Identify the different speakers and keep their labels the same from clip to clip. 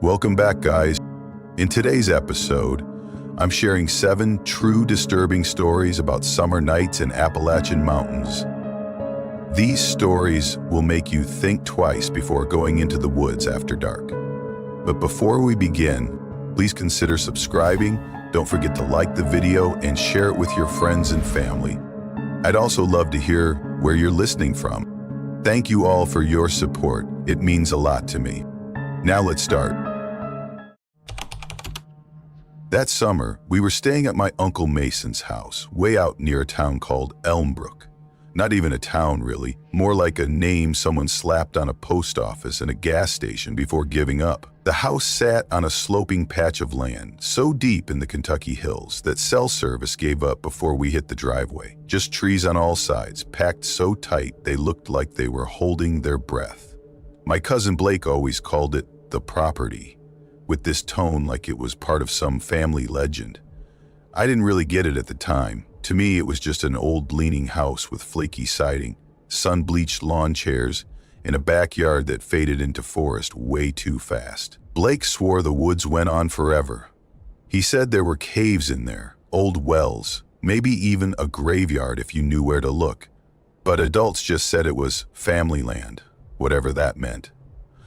Speaker 1: Welcome back, guys. In today's episode, I'm sharing 7 true disturbing stories about summer nights in Appalachian mountains. These stories will make you think twice before going into the woods after dark. But before we begin, please consider subscribing. Don't forget to like the video and share it with your friends and family. I'd also love to hear where you're listening from. Thank you all for your support. It means a lot to me. Now let's start. That summer, we were staying at my Uncle Mason's house, way out near a town called Elmbrook. Not even a town, really, more like a name someone slapped on a post office and a gas station before giving up. The house sat on a sloping patch of land, so deep in the Kentucky hills that cell service gave up before we hit the driveway. Just trees on all sides, packed so tight they looked like they were holding their breath. My cousin Blake always called it the property, with this tone like it was part of some family legend. I didn't really get it at the time. To me, it was just an old leaning house with flaky siding, sun-bleached lawn chairs, and a backyard that faded into forest way too fast. Blake swore the woods went on forever. He said there were caves in there, old wells, maybe even a graveyard if you knew where to look. But adults just said it was family land, whatever that meant.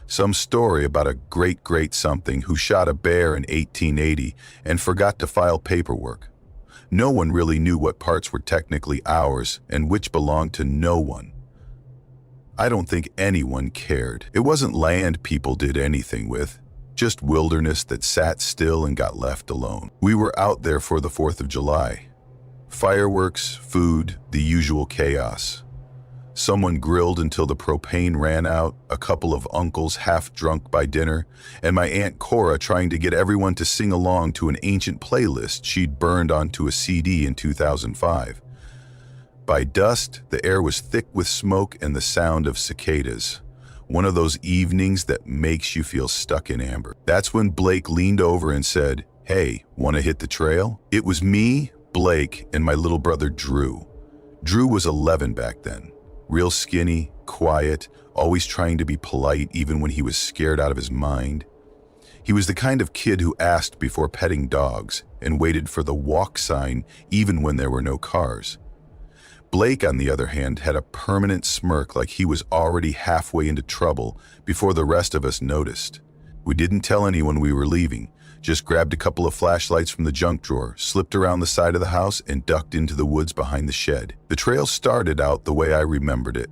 Speaker 1: Some story about a great something who shot a bear in 1880 and forgot to file paperwork. No one really knew what parts were technically ours and which belonged to no one. I don't think anyone cared. It wasn't land people did anything with, just wilderness that sat still and got left alone. We were out there for the 4th of July. Fireworks, food, the usual chaos. Someone grilled until the propane ran out, a couple of uncles half drunk by dinner, and my Aunt Cora trying to get everyone to sing along to an ancient playlist she'd burned onto a CD in 2005. By dusk, the air was thick with smoke and the sound of cicadas. One of those evenings that makes you feel stuck in amber. That's when Blake leaned over and said, "Hey, want to hit the trail?" It was me, Blake, and my little brother Drew. Drew was 11 back then. Real skinny, quiet, always trying to be polite even when he was scared out of his mind. He was the kind of kid who asked before petting dogs and waited for the walk sign even when there were no cars. Blake, on the other hand, had a permanent smirk like he was already halfway into trouble before the rest of us noticed. We didn't tell anyone we were leaving, just grabbed a couple of flashlights from the junk drawer, slipped around the side of the house, and ducked into the woods behind the shed. The trail started out the way I remembered it.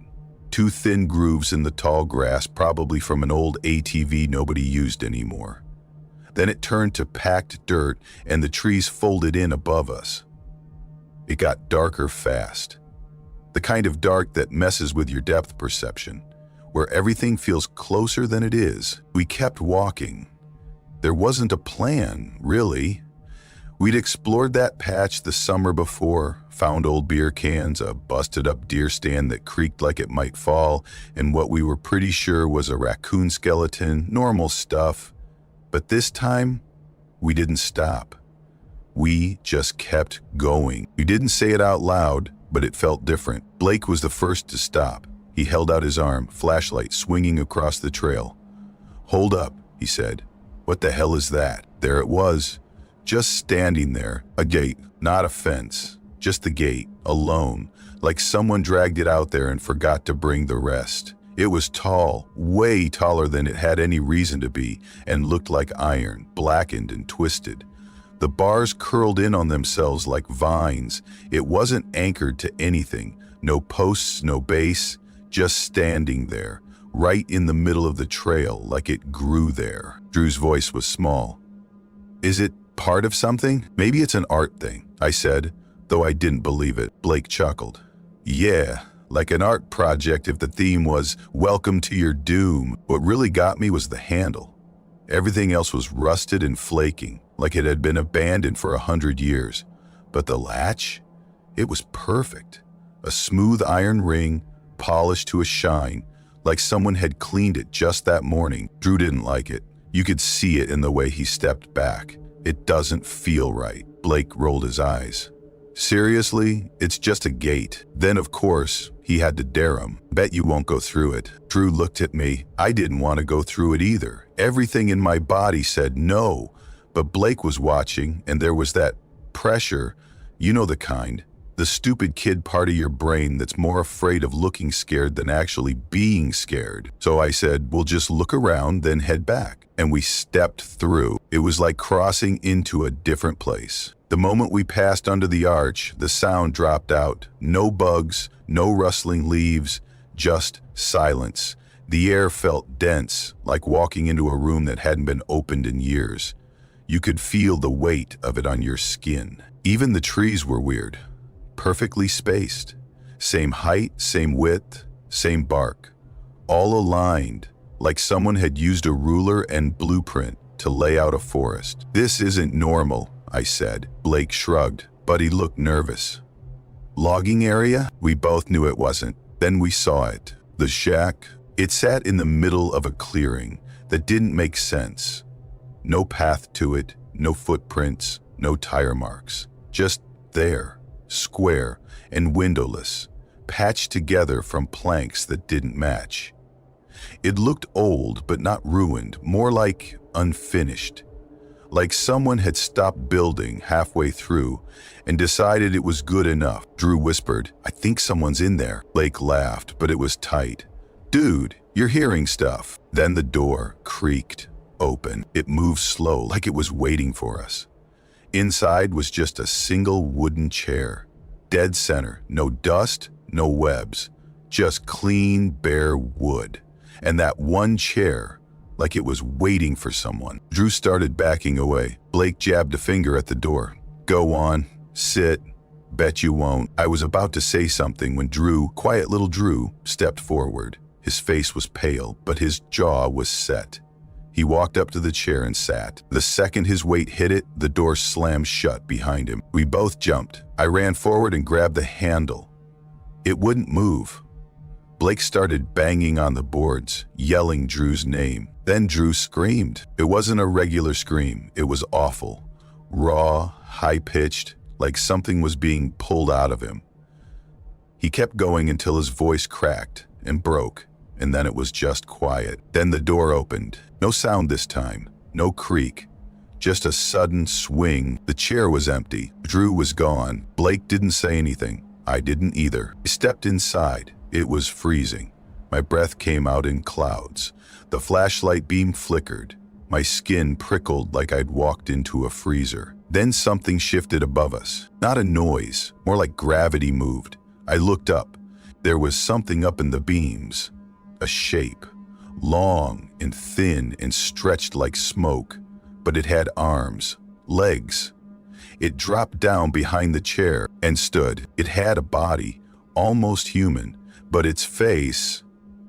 Speaker 1: 2 thin grooves in the tall grass, probably from an old ATV nobody used anymore. Then it turned to packed dirt, and the trees folded in above us. It got darker fast. The kind of dark that messes with your depth perception, where everything feels closer than it is. We kept walking. There wasn't a plan, really. We'd explored that patch the summer before, found old beer cans, a busted-up deer stand that creaked like it might fall, and what we were pretty sure was a raccoon skeleton, normal stuff. But this time, we didn't stop. We just kept going. We didn't say it out loud, but it felt different. Blake was the first to stop. He held out his arm, flashlight swinging across the trail. "Hold up," he said. "What the hell is that?" There it was, just standing there. A gate, not a fence, just the gate, alone, like someone dragged it out there and forgot to bring the rest. It was tall, way taller than it had any reason to be, and looked like iron, blackened and twisted. The bars curled in on themselves like vines. It wasn't anchored to anything, no posts, no base, just standing there, right in the middle of the trail, like it grew there. Drew's voice was small. "Is it part of something? Maybe it's an art thing," I said, though I didn't believe it. Blake chuckled. "Yeah, like an art project if the theme was Welcome to Your Doom." What really got me was the handle. Everything else was rusted and flaking, like it had been abandoned for 100 years. But the latch? It was perfect. A smooth iron ring, polished to a shine, like someone had cleaned it just that morning. Drew didn't like it. You could see it in the way he stepped back. "It doesn't feel right." Blake rolled his eyes. Seriously, it's just a gate. Then, of course, he had to dare him. Bet you won't go through it. Drew looked at me. I didn't want to go through it either. Everything in my body said no. But Blake was watching, and there was that pressure. You know the kind. The stupid kid part of your brain that's more afraid of looking scared than actually being scared. So I said, we'll just look around, then head back. And we stepped through. It was like crossing into a different place. The moment we passed under the arch, the sound dropped out. No bugs, no rustling leaves, just silence. The air felt dense, like walking into a room that hadn't been opened in years. You could feel the weight of it on your skin. Even the trees were weird. Perfectly spaced. Same height, same width, same bark. All aligned, like someone had used a ruler and blueprint to lay out a forest. This isn't normal, I said. Blake shrugged, but he looked nervous. Logging area? We both knew it wasn't. Then we saw it. The shack. It sat in the middle of a clearing that didn't make sense. No path to it, no footprints, no tire marks. Just there, square and windowless, patched together from planks that didn't match. It looked old but not ruined, more like unfinished. Like someone had stopped building halfway through and decided it was good enough. Drew whispered, "I think someone's in there." Blake laughed, but it was tight. "Dude, you're hearing stuff." Then the door creaked open. It moved slow, like it was waiting for us. Inside was just a single wooden chair. Dead center, no dust, no webs, just clean, bare wood. And that one chair, like it was waiting for someone. Drew started backing away. Blake jabbed a finger at the door. "Go on, sit, bet you won't." I was about to say something when Drew, quiet little Drew, stepped forward. His face was pale, but his jaw was set. He walked up to the chair and sat. The second his weight hit it, the door slammed shut behind him. We both jumped. I ran forward and grabbed the handle. It wouldn't move. Blake started banging on the boards, yelling Drew's name. Then Drew screamed. It wasn't a regular scream. It was awful. Raw, high-pitched, like something was being pulled out of him. He kept going until his voice cracked and broke, and then it was just quiet. Then the door opened. No sound this time, no creak, just a sudden swing. The chair was empty. Drew was gone. Blake didn't say anything. I didn't either. I stepped inside. It was freezing. My breath came out in clouds. The flashlight beam flickered. My skin prickled like I'd walked into a freezer. Then something shifted above us. Not a noise, more like gravity moved. I looked up. There was something up in the beams. A shape. Long and thin and stretched like smoke, but it had arms, legs. It dropped down behind the chair and stood. It had a body, almost human, but its face,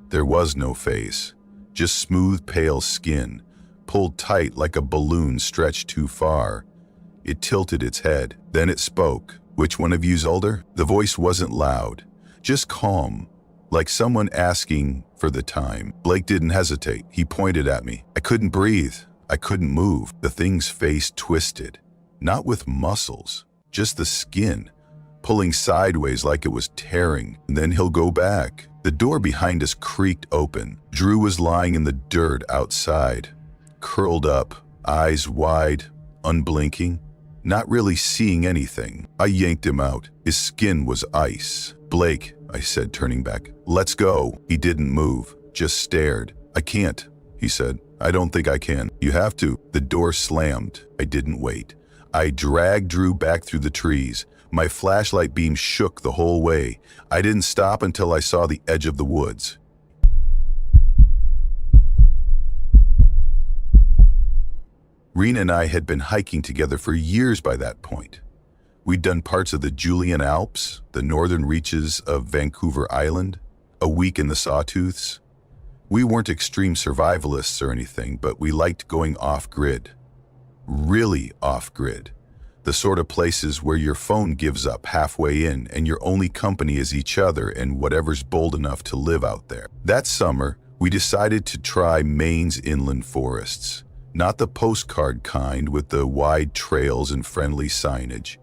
Speaker 1: there was no face. Just smooth, pale skin, pulled tight like a balloon stretched too far. It tilted its head. Then it spoke. "Which one of you's older?" The voice wasn't loud, just calm, like someone asking for the time. Blake didn't hesitate. He pointed at me. I couldn't breathe. I couldn't move. The thing's face twisted, not with muscles, just the skin, pulling sideways like it was tearing. And then he'll go back. The door behind us creaked open. Drew was lying in the dirt outside, curled up, eyes wide, unblinking, not really seeing anything. I yanked him out. His skin was ice. "Blake," I said, turning back. "Let's go." He didn't move, just stared. "I can't," he said. "I don't think I can." "You have to." The door slammed. I didn't wait. I dragged Drew back through the trees. My flashlight beam shook the whole way. I didn't stop until I saw the edge of the woods. Rena and I had been hiking together for years by that point. We'd done parts of the Julian Alps, the northern reaches of Vancouver Island, a week in the Sawtooths. We weren't extreme survivalists or anything, but we liked going off-grid. Really off-grid. The sort of places where your phone gives up halfway in and your only company is each other and whatever's bold enough to live out there. That summer, we decided to try Maine's inland forests. Not the postcard kind with the wide trails and friendly signage.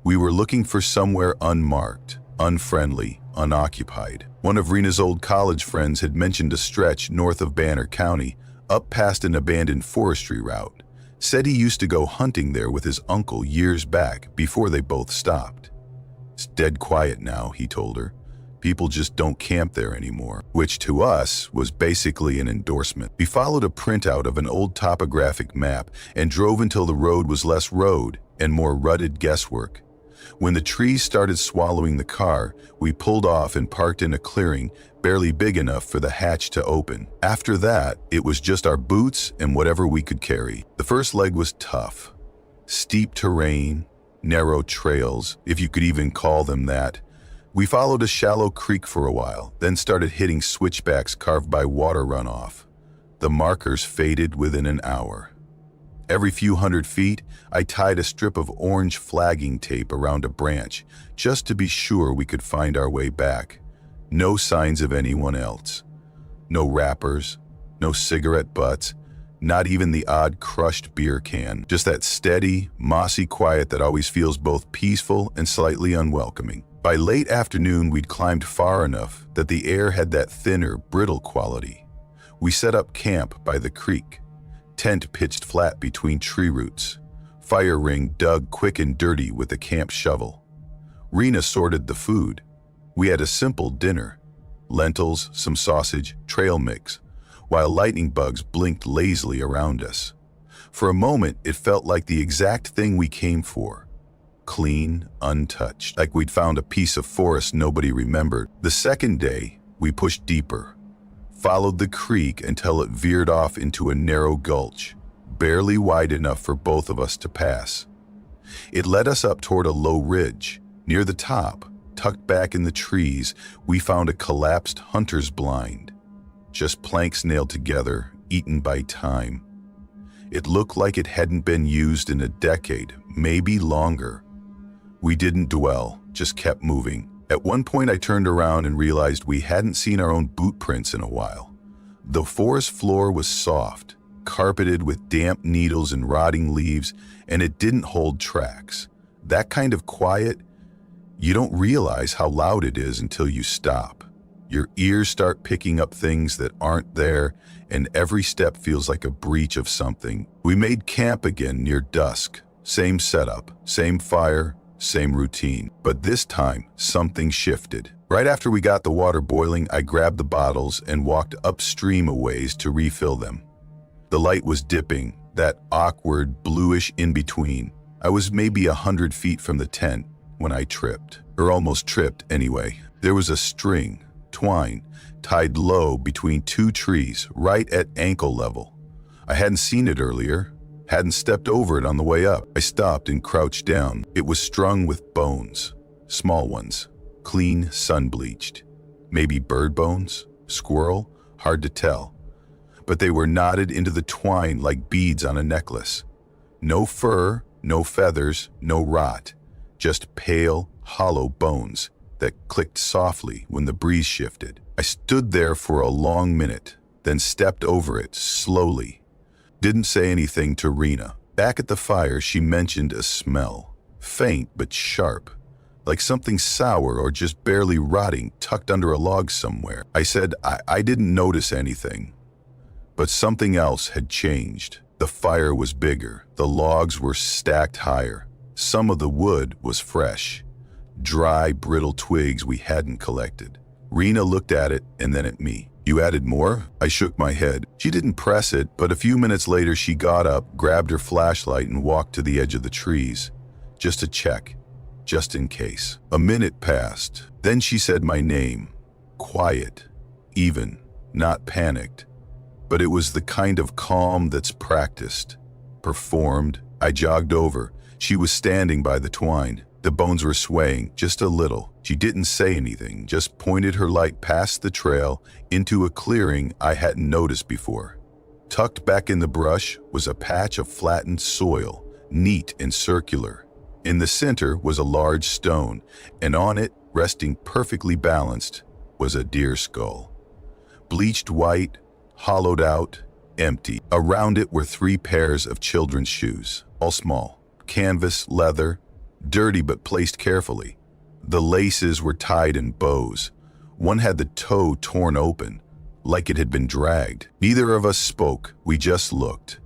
Speaker 1: We were looking for somewhere unmarked, unfriendly, unoccupied. One of Rena's old college friends had mentioned a stretch north of Banner County, up past an abandoned forestry route. Said he used to go hunting there with his uncle years back before they both stopped. It's dead quiet now, he told her. People just don't camp there anymore, which to us was basically an endorsement. We followed a printout of an old topographic map and drove until the road was less road and more rutted guesswork. When the trees started swallowing the car, we pulled off and parked in a clearing barely big enough for the hatch to open. After that, it was just our boots and whatever we could carry. The first leg was tough. Steep terrain, narrow trails, if you could even call them that. We followed a shallow creek for a while, then started hitting switchbacks carved by water runoff. The markers faded within an hour. Every few hundred feet, I tied a strip of orange flagging tape around a branch, just to be sure we could find our way back. No signs of anyone else. No wrappers, no cigarette butts, not even the odd crushed beer can. Just that steady, mossy quiet that always feels both peaceful and slightly unwelcoming. By late afternoon, we'd climbed far enough that the air had that thinner, brittle quality. We set up camp by the creek. Tent pitched flat between tree roots. Fire ring dug quick and dirty with a camp shovel. Rena sorted the food. We had a simple dinner. Lentils, some sausage, trail mix, while lightning bugs blinked lazily around us. For a moment, it felt like the exact thing we came for. Clean, untouched, like we'd found a piece of forest nobody remembered. The second day, we pushed deeper. Followed the creek until it veered off into a narrow gulch, barely wide enough for both of us to pass. It led us up toward a low ridge. Near the top, tucked back in the trees, we found a collapsed hunter's blind. Just planks nailed together, eaten by time. It looked like it hadn't been used in a decade, maybe longer. We didn't dwell, just kept moving. At one point I turned around and realized we hadn't seen our own boot prints in a while. The forest floor was soft, carpeted with damp needles and rotting leaves, and it didn't hold tracks. That kind of quiet, you don't realize how loud it is until you stop. Your ears start picking up things that aren't there, and every step feels like a breach of something. We made camp again near dusk. Same setup, same fire, same routine. But this time, something shifted. Right after we got the water boiling, I grabbed the bottles and walked upstream a ways to refill them. The light was dipping, that awkward, bluish in-between. I was maybe 100 feet from the tent when I tripped, or almost tripped anyway. There was a string, twine, tied low between two trees, right at ankle level. I hadn't seen it earlier, hadn't stepped over it on the way up. I stopped and crouched down. It was strung with bones, small ones, clean, sun-bleached. Maybe bird bones, squirrel, hard to tell. But they were knotted into the twine like beads on a necklace. No fur, no feathers, no rot, just pale, hollow bones that clicked softly when the breeze shifted. I stood there for a long minute, then stepped over it slowly. Didn't say anything to Rena. Back at the fire, she mentioned a smell, faint but sharp, like something sour or just barely rotting tucked under a log somewhere. I said I didn't notice anything, but something else had changed. The fire was bigger, the logs were stacked higher. Some of the wood was fresh, dry, brittle twigs we hadn't collected. Rena looked at it and then at me. "You added more?" I shook my head. She didn't press it, but a few minutes later she got up, grabbed her flashlight and walked to the edge of the trees. Just to check, just in case. A minute passed. Then she said my name. Quiet, even, not panicked. But it was the kind of calm that's practiced, performed. I jogged over. She was standing by the twine. The bones were swaying, just a little. She didn't say anything, just pointed her light past the trail into a clearing I hadn't noticed before. Tucked back in the brush was a patch of flattened soil, neat and circular. In the center was a large stone, and on it, resting perfectly balanced, was a deer skull. Bleached white, hollowed out, empty. Around it were 3 pairs of children's shoes, all small, canvas, leather, dirty but placed carefully. The laces were tied in bows. One had the toe torn open, like it had been dragged. Neither of us spoke, we just looked.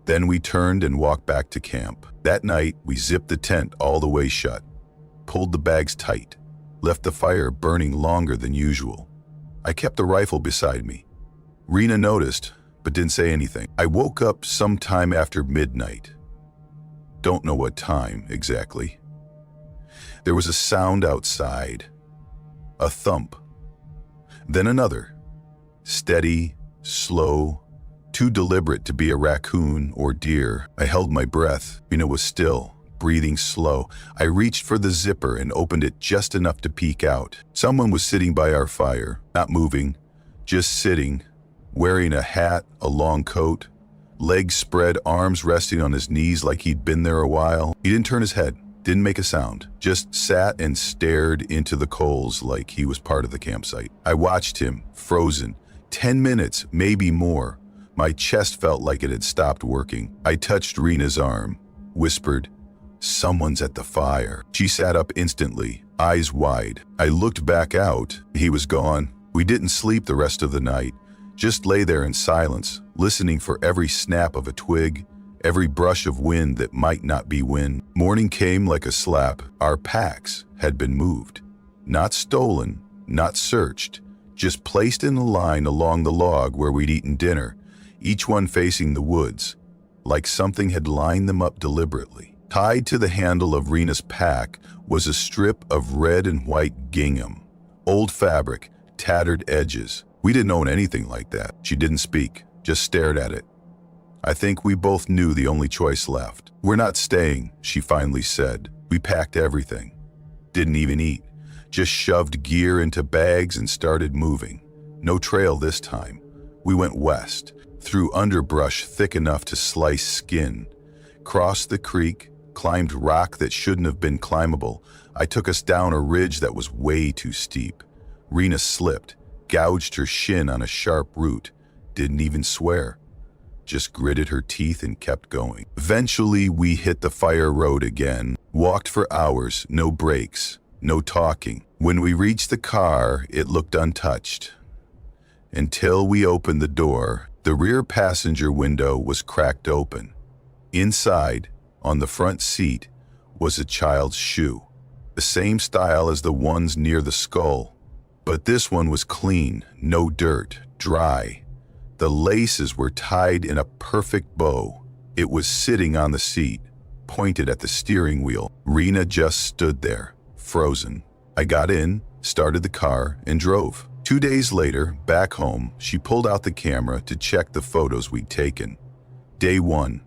Speaker 1: Then we turned and walked back to camp. That night, we zipped the tent all the way shut, pulled the bags tight, left the fire burning longer than usual. I kept the rifle beside me. Rena noticed, but didn't say anything. I woke up sometime after midnight. Don't know what time exactly. There was a sound outside. A thump. Then another. Steady, slow, too deliberate to be a raccoon or deer. I held my breath. Rena was still, breathing slow. I reached for the zipper and opened it just enough to peek out. Someone was sitting by our fire, not moving, just sitting, wearing a hat, a long coat, legs spread, arms resting on his knees like he'd been there a while. He didn't turn his head, didn't make a sound, just sat and stared into the coals like he was part of the campsite. I watched him, frozen, 10 minutes, maybe more. My chest felt like it had stopped working. I touched Rena's arm, whispered, "Someone's at the fire." She sat up instantly, eyes wide. I looked back out. He was gone. We didn't sleep the rest of the night, just lay there in silence, listening for every snap of a twig, every brush of wind that might not be wind. Morning came like a slap. Our packs had been moved. Not stolen, not searched, just placed in a line along the log where we'd eaten dinner, each one facing the woods, like something had lined them up deliberately. Tied to the handle of Rena's pack was a strip of red and white gingham, old fabric, tattered edges. We didn't own anything like that. She didn't speak, just stared at it. I think we both knew the only choice left. "We're not staying," she finally said. We packed everything. Didn't even eat. Just shoved gear into bags and started moving. No trail this time. We went west, through underbrush thick enough to slice skin, crossed the creek, climbed rock that shouldn't have been climbable. I took us down a ridge that was way too steep. Rena slipped, gouged her shin on a sharp root, didn't even swear, just gritted her teeth and kept going. Eventually, we hit the fire road again, walked for hours, no breaks, no talking. When we reached the car, it looked untouched. Until we opened the door, the rear passenger window was cracked open. Inside, on the front seat, was a child's shoe, the same style as the ones near the skull. But this one was clean, no dirt, dry. The laces were tied in a perfect bow. It was sitting on the seat, pointed at the steering wheel. Rena just stood there, frozen. I got in, started the car, and drove. 2 days later, back home, she pulled out the camera to check the photos we'd taken. Day 1,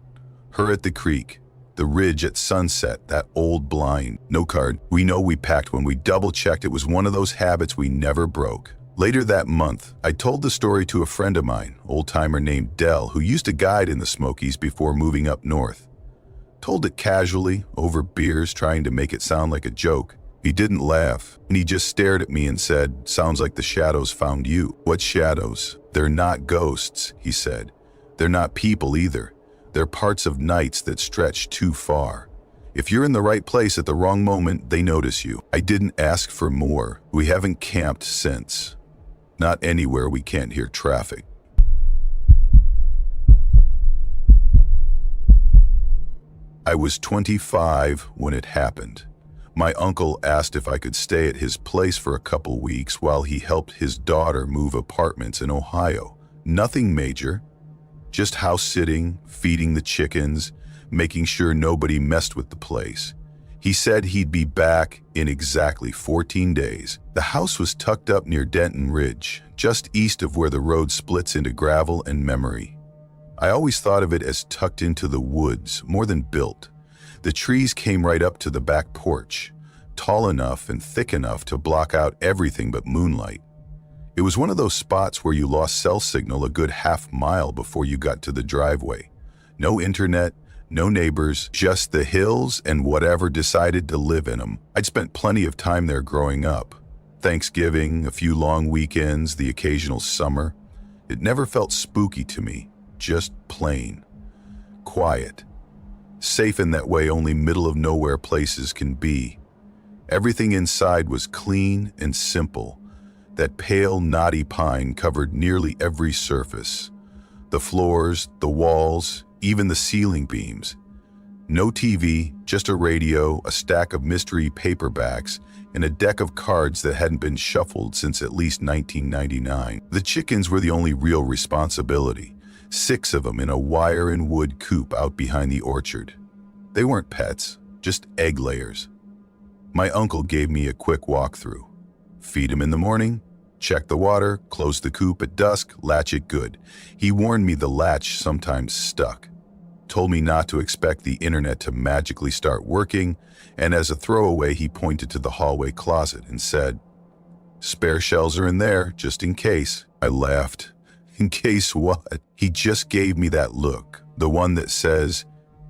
Speaker 1: her at the creek, the ridge at sunset, that old blind. No card. We know we packed when we double-checked. It was one of those habits we never broke. Later that month, I told the story to a friend of mine, old-timer named Dell, who used to guide in the Smokies before moving up north. Told it casually, over beers, trying to make it sound like a joke. He didn't laugh, and he just stared at me and said, "Sounds like the shadows found you." "What shadows?" "They're not ghosts," he said. "They're not people either. They're parts of nights that stretch too far. If you're in the right place at the wrong moment, they notice you." I didn't ask for more. We haven't camped since. Not anywhere we can't hear traffic. I was 25 when it happened. My uncle asked if I could stay at his place for a couple weeks while he helped his daughter move apartments in Ohio. Nothing major, just house sitting, feeding the chickens, making sure nobody messed with the place. He said he'd be back in exactly 14 days. The house was tucked up near Denton Ridge, just east of where the road splits into gravel and memory. I always thought of it as tucked into the woods, more than built. The trees came right up to the back porch, tall enough and thick enough to block out everything but moonlight. It was one of those spots where you lost cell signal a good half-mile before you got to the driveway. No internet, no neighbors, just the hills and whatever decided to live in them. I'd spent plenty of time there growing up. Thanksgiving, a few long weekends, the occasional summer. It never felt spooky to me, just plain. Quiet. safe in that way only middle-of-nowhere places can be. Everything inside was clean and simple. That pale, knotty pine covered nearly every surface. The floors, the walls, even the ceiling beams. No TV, just a radio, a stack of mystery paperbacks, and a deck of cards that hadn't been shuffled since at least 1999. The chickens were the only real responsibility. 6 of them in a wire and wood coop out behind the orchard. They weren't pets, just egg layers. My uncle gave me a quick walkthrough. Feed them in the morning, check the water, close the coop at dusk, latch it good. He warned me the latch sometimes stuck. Told me not to expect the internet to magically start working, and as a throwaway he pointed to the hallway closet and said, "Spare shells are in there, just in case." I laughed. In case what? He just gave me that look, the one that says,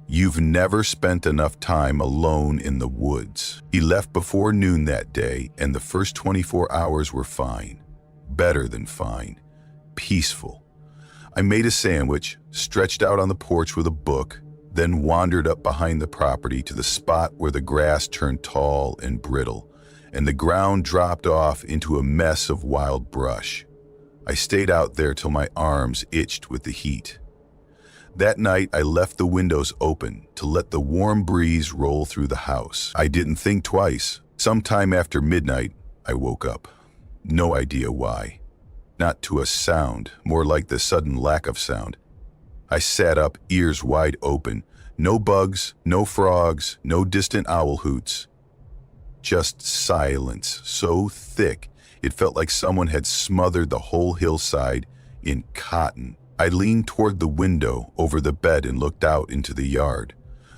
Speaker 1: "You've never spent enough time alone in the woods." He left before noon that day, and the first 24 hours were fine. Better than fine. Peaceful. I made a sandwich, stretched out on the porch with a book, then wandered up behind the property to the spot where the grass turned tall and brittle, and the ground dropped off into a mess of wild brush. I stayed out there till my arms itched with the heat. That night, I left the windows open to let the warm breeze roll through the house. I didn't think twice. Sometime after midnight, I woke up. No idea why. Not to a sound, more like the sudden lack of sound. I sat up, ears wide open. No bugs, no frogs, no distant owl hoots. Just silence, so thick, it felt like someone had smothered the whole hillside in cotton. I leaned toward the window over the bed and looked out into the yard.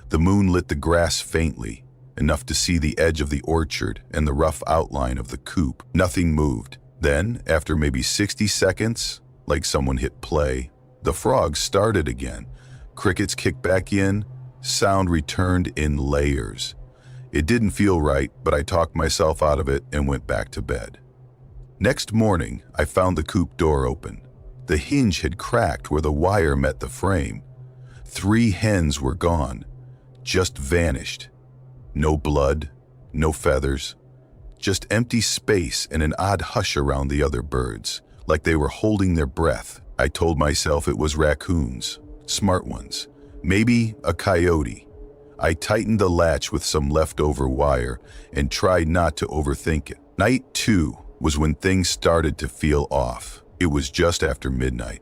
Speaker 1: The moon lit the grass faintly, enough to see the edge of the orchard and the rough outline of the coop. Nothing moved. Then, after maybe 60 seconds, like someone hit play, the frogs started again. Crickets kicked back in, sound returned in layers. It didn't feel right, but I talked myself out of it and went back to bed. Next morning, I found the coop door open. The hinge had cracked where the wire met the frame. 3 hens were gone, just vanished. No blood, no feathers, just empty space and an odd hush around the other birds, like they were holding their breath. I told myself it was raccoons, smart ones, maybe a coyote. I tightened the latch with some leftover wire and tried not to overthink it. Night 2 was when things started to feel off. It was just after midnight.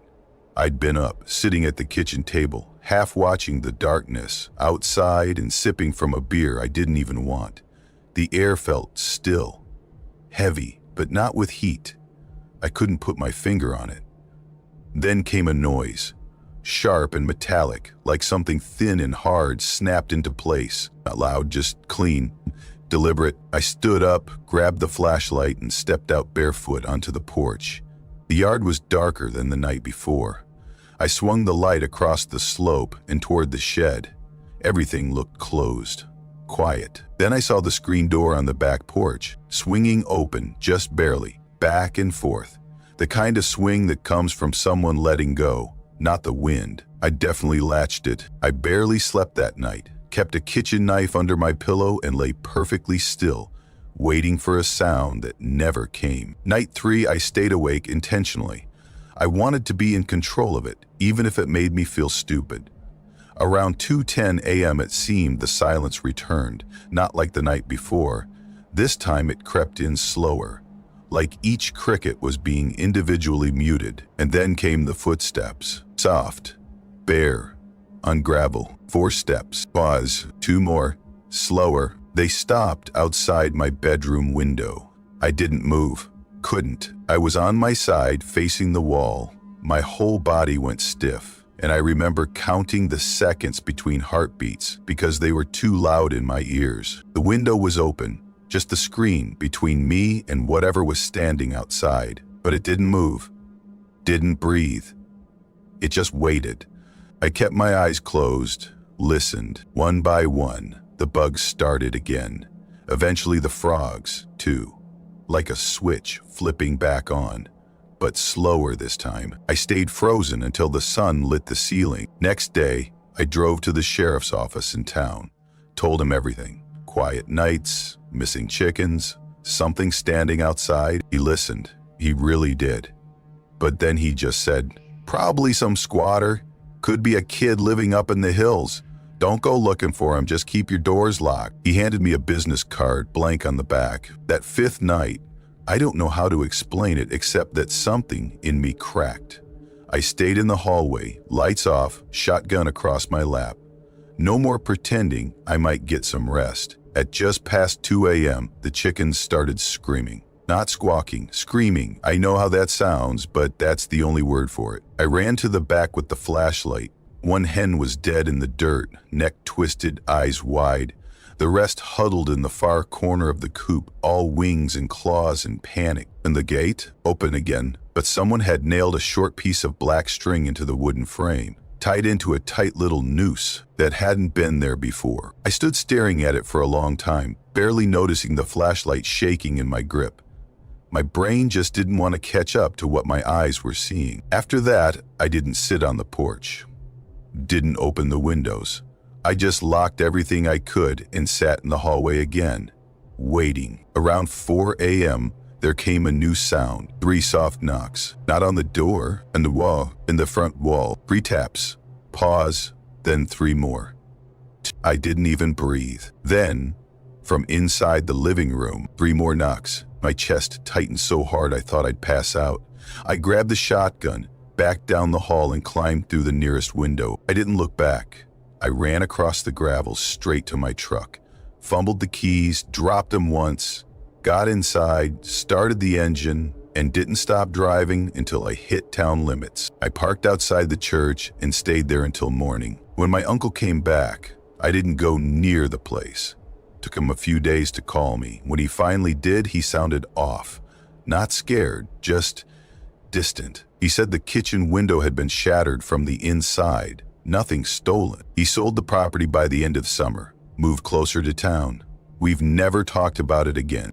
Speaker 1: I'd been up, sitting at the kitchen table, half watching the darkness outside and sipping from a beer I didn't even want. The air felt still, heavy, but not with heat. I couldn't put my finger on it. Then came a noise, sharp and metallic, like something thin and hard snapped into place. Not loud, just clean, deliberate. I stood up, grabbed the flashlight, and stepped out barefoot onto the porch. The yard was darker than the night before. I swung the light across the slope and toward the shed. Everything looked closed, quiet. Then I saw the screen door on the back porch, swinging open just barely, back and forth. The kind of swing that comes from someone letting go, not the wind. I definitely latched it. I barely slept that night, kept a kitchen knife under my pillow and lay perfectly still, waiting for a sound that never came. Night 3, I stayed awake intentionally. I wanted to be in control of it, even if it made me feel stupid. Around 2:10 a.m. it seemed the silence returned, not like the night before. This time it crept in slower, like each cricket was being individually muted. And then came the footsteps, soft, bare, on gravel. 4 steps, pause, 2 more, slower. They stopped outside my bedroom window. I didn't move, couldn't. I was on my side, facing the wall. My whole body went stiff, and I remember counting the seconds between heartbeats because they were too loud in my ears. The window was open, just the screen between me and whatever was standing outside. But it didn't move, didn't breathe. It just waited. I kept my eyes closed, listened. One by one, the bugs started again. Eventually the frogs, too, like a switch flipping back on, but slower this time. I stayed frozen until the sun lit the ceiling. Next day, I drove to the sheriff's office in town, told him everything. Quiet nights, missing chickens, something standing outside. He listened. He really did. But then he just said, "Probably some squatter. Could be a kid living up in the hills. Don't go looking for him, just keep your doors locked." He handed me a business card, blank on the back. That fifth night, I don't know how to explain it except that something in me cracked. I stayed in the hallway, lights off, shotgun across my lap. No more pretending I might get some rest. At just past 2 a.m., the chickens started screaming. Not squawking, screaming. I know how that sounds, but that's the only word for it. I ran to the back with the flashlight. One hen was dead in the dirt, neck twisted, eyes wide. The rest huddled in the far corner of the coop, all wings and claws in panic. And the gate? Open again, but someone had nailed a short piece of black string into the wooden frame, tied into a tight little noose that hadn't been there before. I stood staring at it for a long time, barely noticing the flashlight shaking in my grip. My brain just didn't want to catch up to what my eyes were seeing. After that, I didn't sit on the porch, didn't open the windows. I just locked everything I could and sat in the hallway again, waiting. Around 4 a.m., there came a new sound. 3 soft knocks. Not on the door, on the wall, in the front wall. 3 taps. Pause, then 3 more. I didn't even breathe. Then, from inside the living room, 3 more knocks. My chest tightened so hard I thought I'd pass out. I grabbed the shotgun, backed down the hall and climbed through the nearest window. I didn't look back. I ran across the gravel straight to my truck, fumbled the keys, dropped them once, got inside, started the engine, and didn't stop driving until I hit town limits. I parked outside the church and stayed there until morning. When my uncle came back, I didn't go near the place. Took him a few days to call me. When he finally did, he sounded off. Not scared, just distant. He said the kitchen window had been shattered from the inside. Nothing stolen. He sold the property by the end of summer, moved closer to town. We've never talked about it again.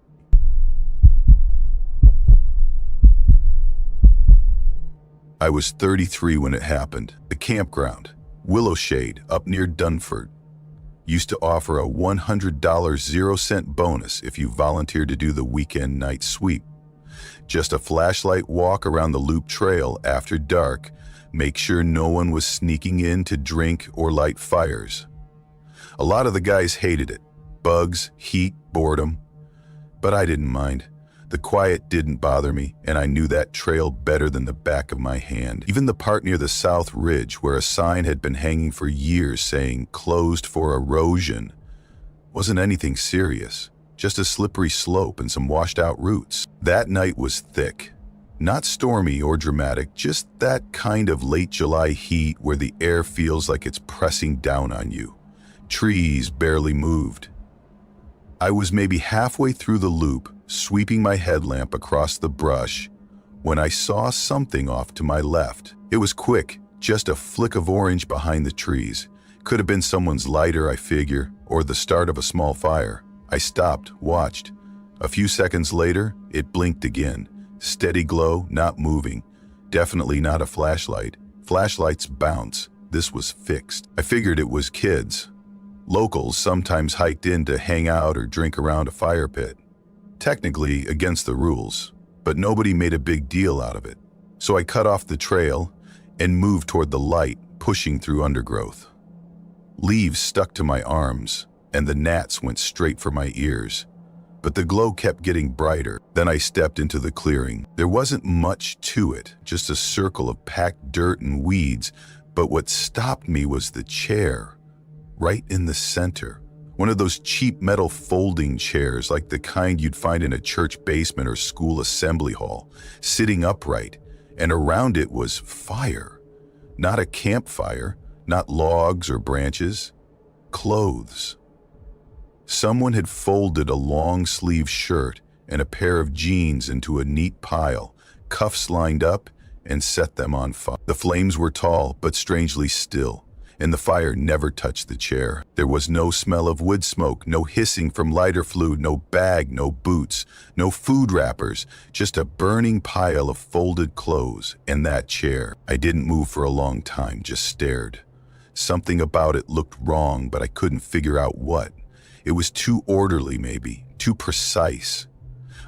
Speaker 1: I was 33 when it happened. The campground, Willow Shade, up near Dunford, used to offer a $100 0-cent bonus if you volunteered to do the weekend night sweep. Just a flashlight walk around the loop trail after dark, make sure no one was sneaking in to drink or light fires. A lot of the guys hated it. Bugs, heat, boredom. But I didn't mind. The quiet didn't bother me, and I knew that trail better than the back of my hand. Even the part near the South Ridge, where a sign had been hanging for years saying "closed for erosion," wasn't anything serious, just a slippery slope and some washed-out roots. That night was thick. Not stormy or dramatic, just that kind of late July heat where the air feels like it's pressing down on you. Trees barely moved. I was maybe halfway through the loop, sweeping my headlamp across the brush, when I saw something off to my left. It was quick, just a flick of orange behind the trees. Could have been someone's lighter, I figure, or the start of a small fire. I stopped, watched. A few seconds later, it blinked again. Steady glow, not moving. Definitely not a flashlight. Flashlights bounce. This was fixed. I figured it was kids. Locals sometimes hiked in to hang out or drink around a fire pit. Technically against the rules, but nobody made a big deal out of it. So I cut off the trail and moved toward the light, pushing through undergrowth. Leaves stuck to my arms, and the gnats went straight for my ears. But the glow kept getting brighter. Then I stepped into the clearing. There wasn't much to it, just a circle of packed dirt and weeds, but what stopped me was the chair, right in the center. One of those cheap metal folding chairs like the kind you'd find in a church basement or school assembly hall, sitting upright, and around it was fire. Not a campfire, not logs or branches, clothes. Someone had folded a long-sleeved shirt and a pair of jeans into a neat pile, cuffs lined up, and set them on fire. The flames were tall, but strangely still, and the fire never touched the chair. There was no smell of wood smoke, no hissing from lighter fluid, no bag, no boots, no food wrappers, just a burning pile of folded clothes and that chair. I didn't move for a long time, just stared. Something about it looked wrong, but I couldn't figure out what. It was too orderly, maybe, too precise.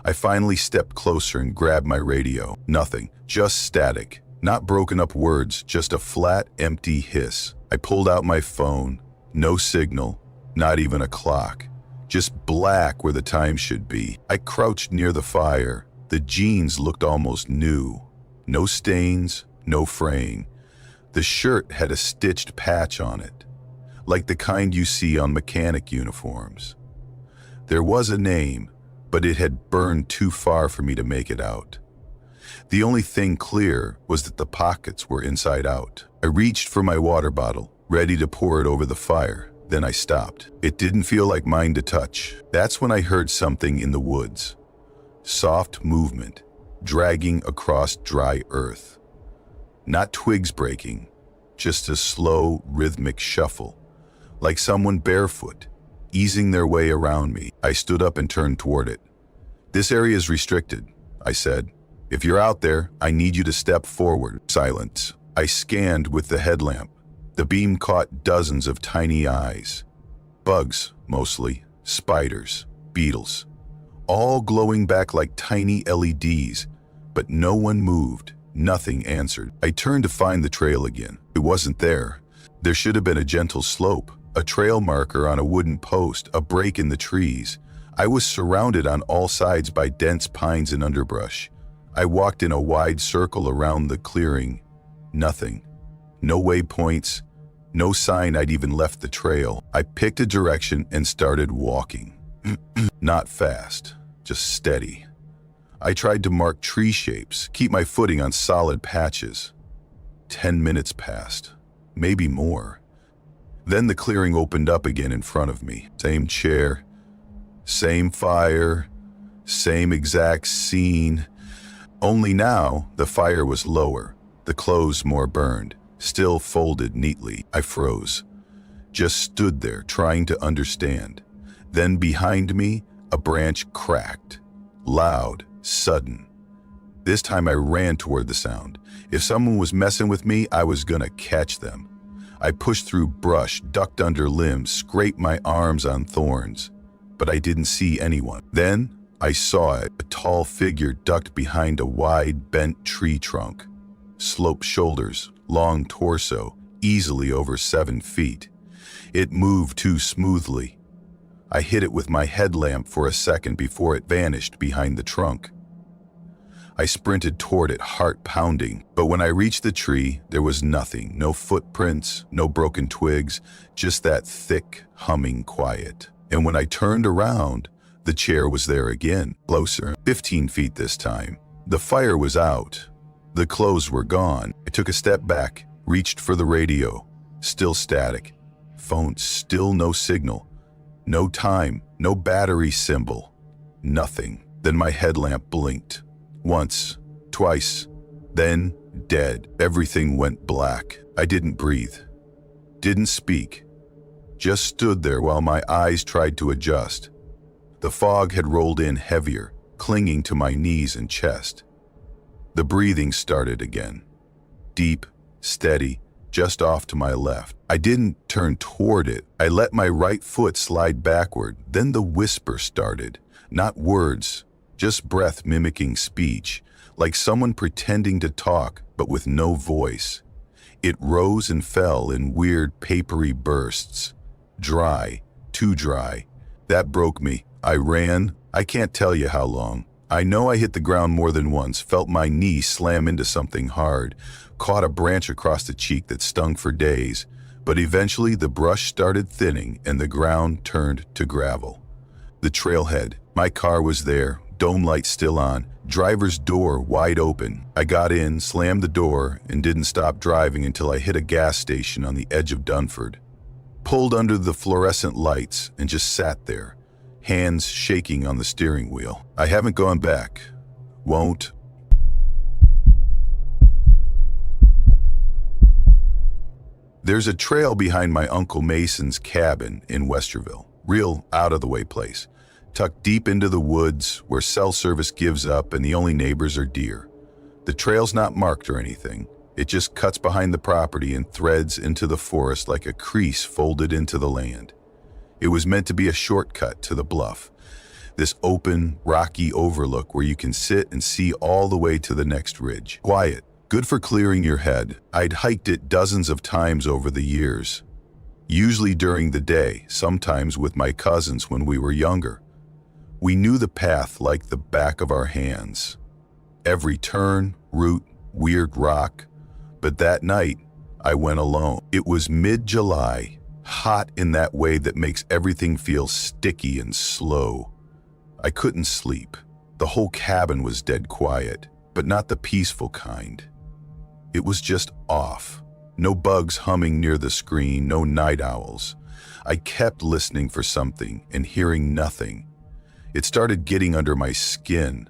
Speaker 1: I finally stepped closer and grabbed my radio. Nothing, just static. Not broken up words, just a flat, empty hiss. I pulled out my phone. No signal, not even a clock. Just black where the time should be. I crouched near the fire. The jeans looked almost new. No stains, no fraying. The shirt had a stitched patch on it, like the kind you see on mechanic uniforms. There was a name, but it had burned too far for me to make it out. The only thing clear was that the pockets were inside out. I reached for my water bottle, ready to pour it over the fire. Then I stopped. It didn't feel like mine to touch. That's when I heard something in the woods. Soft movement, dragging across dry earth. Not twigs breaking, just a slow, rhythmic shuffle, like someone barefoot, easing their way around me. I stood up and turned toward it. "This area is restricted," I said. "If you're out there, I need you to step forward." Silence. I scanned with the headlamp. The beam caught dozens of tiny eyes. Bugs, mostly. Spiders. Beetles. All glowing back like tiny LEDs. But no one moved. Nothing answered. I turned to find the trail again. It wasn't there. There should have been a gentle slope, a trail marker on a wooden post, a break in the trees. I was surrounded on all sides by dense pines and underbrush. I walked in a wide circle around the clearing. Nothing. No waypoints. No sign I'd even left the trail. I picked a direction and started walking. Not fast, just steady. I tried to mark tree shapes, keep my footing on solid patches. 10 minutes passed, maybe more. Then the clearing opened up again in front of me. Same chair, same fire, same exact scene. Only now, the fire was lower, the clothes more burned, still folded neatly. I froze, just stood there trying to understand. Then behind me, a branch cracked, loud, sudden. This time I ran toward the sound. If someone was messing with me, I was gonna catch them. I pushed through brush, ducked under limbs, scraped my arms on thorns, but I didn't see anyone. Then I saw it, a tall figure ducked behind a wide, bent tree trunk. Sloped shoulders, long torso, easily over 7 feet. It moved too smoothly. I hit it with my headlamp for a second before it vanished behind the trunk. I sprinted toward it, heart pounding, but when I reached the tree, there was nothing. No footprints, no broken twigs, just that thick, humming quiet. And when I turned around, the chair was there again, closer, 15 feet this time. The fire was out. The clothes were gone. I took a step back, reached for the radio. Still static. Phone, still no signal. No time, no battery symbol. Nothing. Then my headlamp blinked. Once, twice, then dead. Everything went black. I didn't breathe. Didn't speak. Just stood there while my eyes tried to adjust. The fog had rolled in heavier, clinging to my knees and chest. The breathing started again. Deep, steady, just off to my left. I didn't turn toward it. I let my right foot slide backward. Then the whisper started. Not words, just breath mimicking speech, like someone pretending to talk, but with no voice. It rose and fell in weird, papery bursts. Dry, too dry. That broke me. I ran. I can't tell you how long. I know I hit the ground more than once, felt my knee slam into something hard, caught a branch across the cheek that stung for days, but eventually the brush started thinning and the ground turned to gravel. The trailhead. My car was there, dome light still on, driver's door wide open. I got in, slammed the door, and didn't stop driving until I hit a gas station on the edge of Dunford. Pulled under the fluorescent lights and just sat there, hands shaking on the steering wheel. I haven't gone back. Won't. There's a trail behind my Uncle Mason's cabin in Westerville. Real out-of-the-way place. Tucked deep into the woods where cell service gives up and the only neighbors are deer. The trail's not marked or anything. It just cuts behind the property and threads into the forest like a crease folded into the land. It was meant to be a shortcut to the bluff, this open, rocky overlook where you can sit and see all the way to the next ridge. Quiet, good for clearing your head. I'd hiked it dozens of times over the years, usually during the day, sometimes with my cousins when we were younger. We knew the path like the back of our hands. Every turn, root, weird rock. But that night, I went alone. It was mid-July, hot in that way that makes everything feel sticky and slow. I couldn't sleep. The whole cabin was dead quiet, but not the peaceful kind. It was just off. No bugs humming near the screen, no night owls. I kept listening for something and hearing nothing. It started getting under my skin.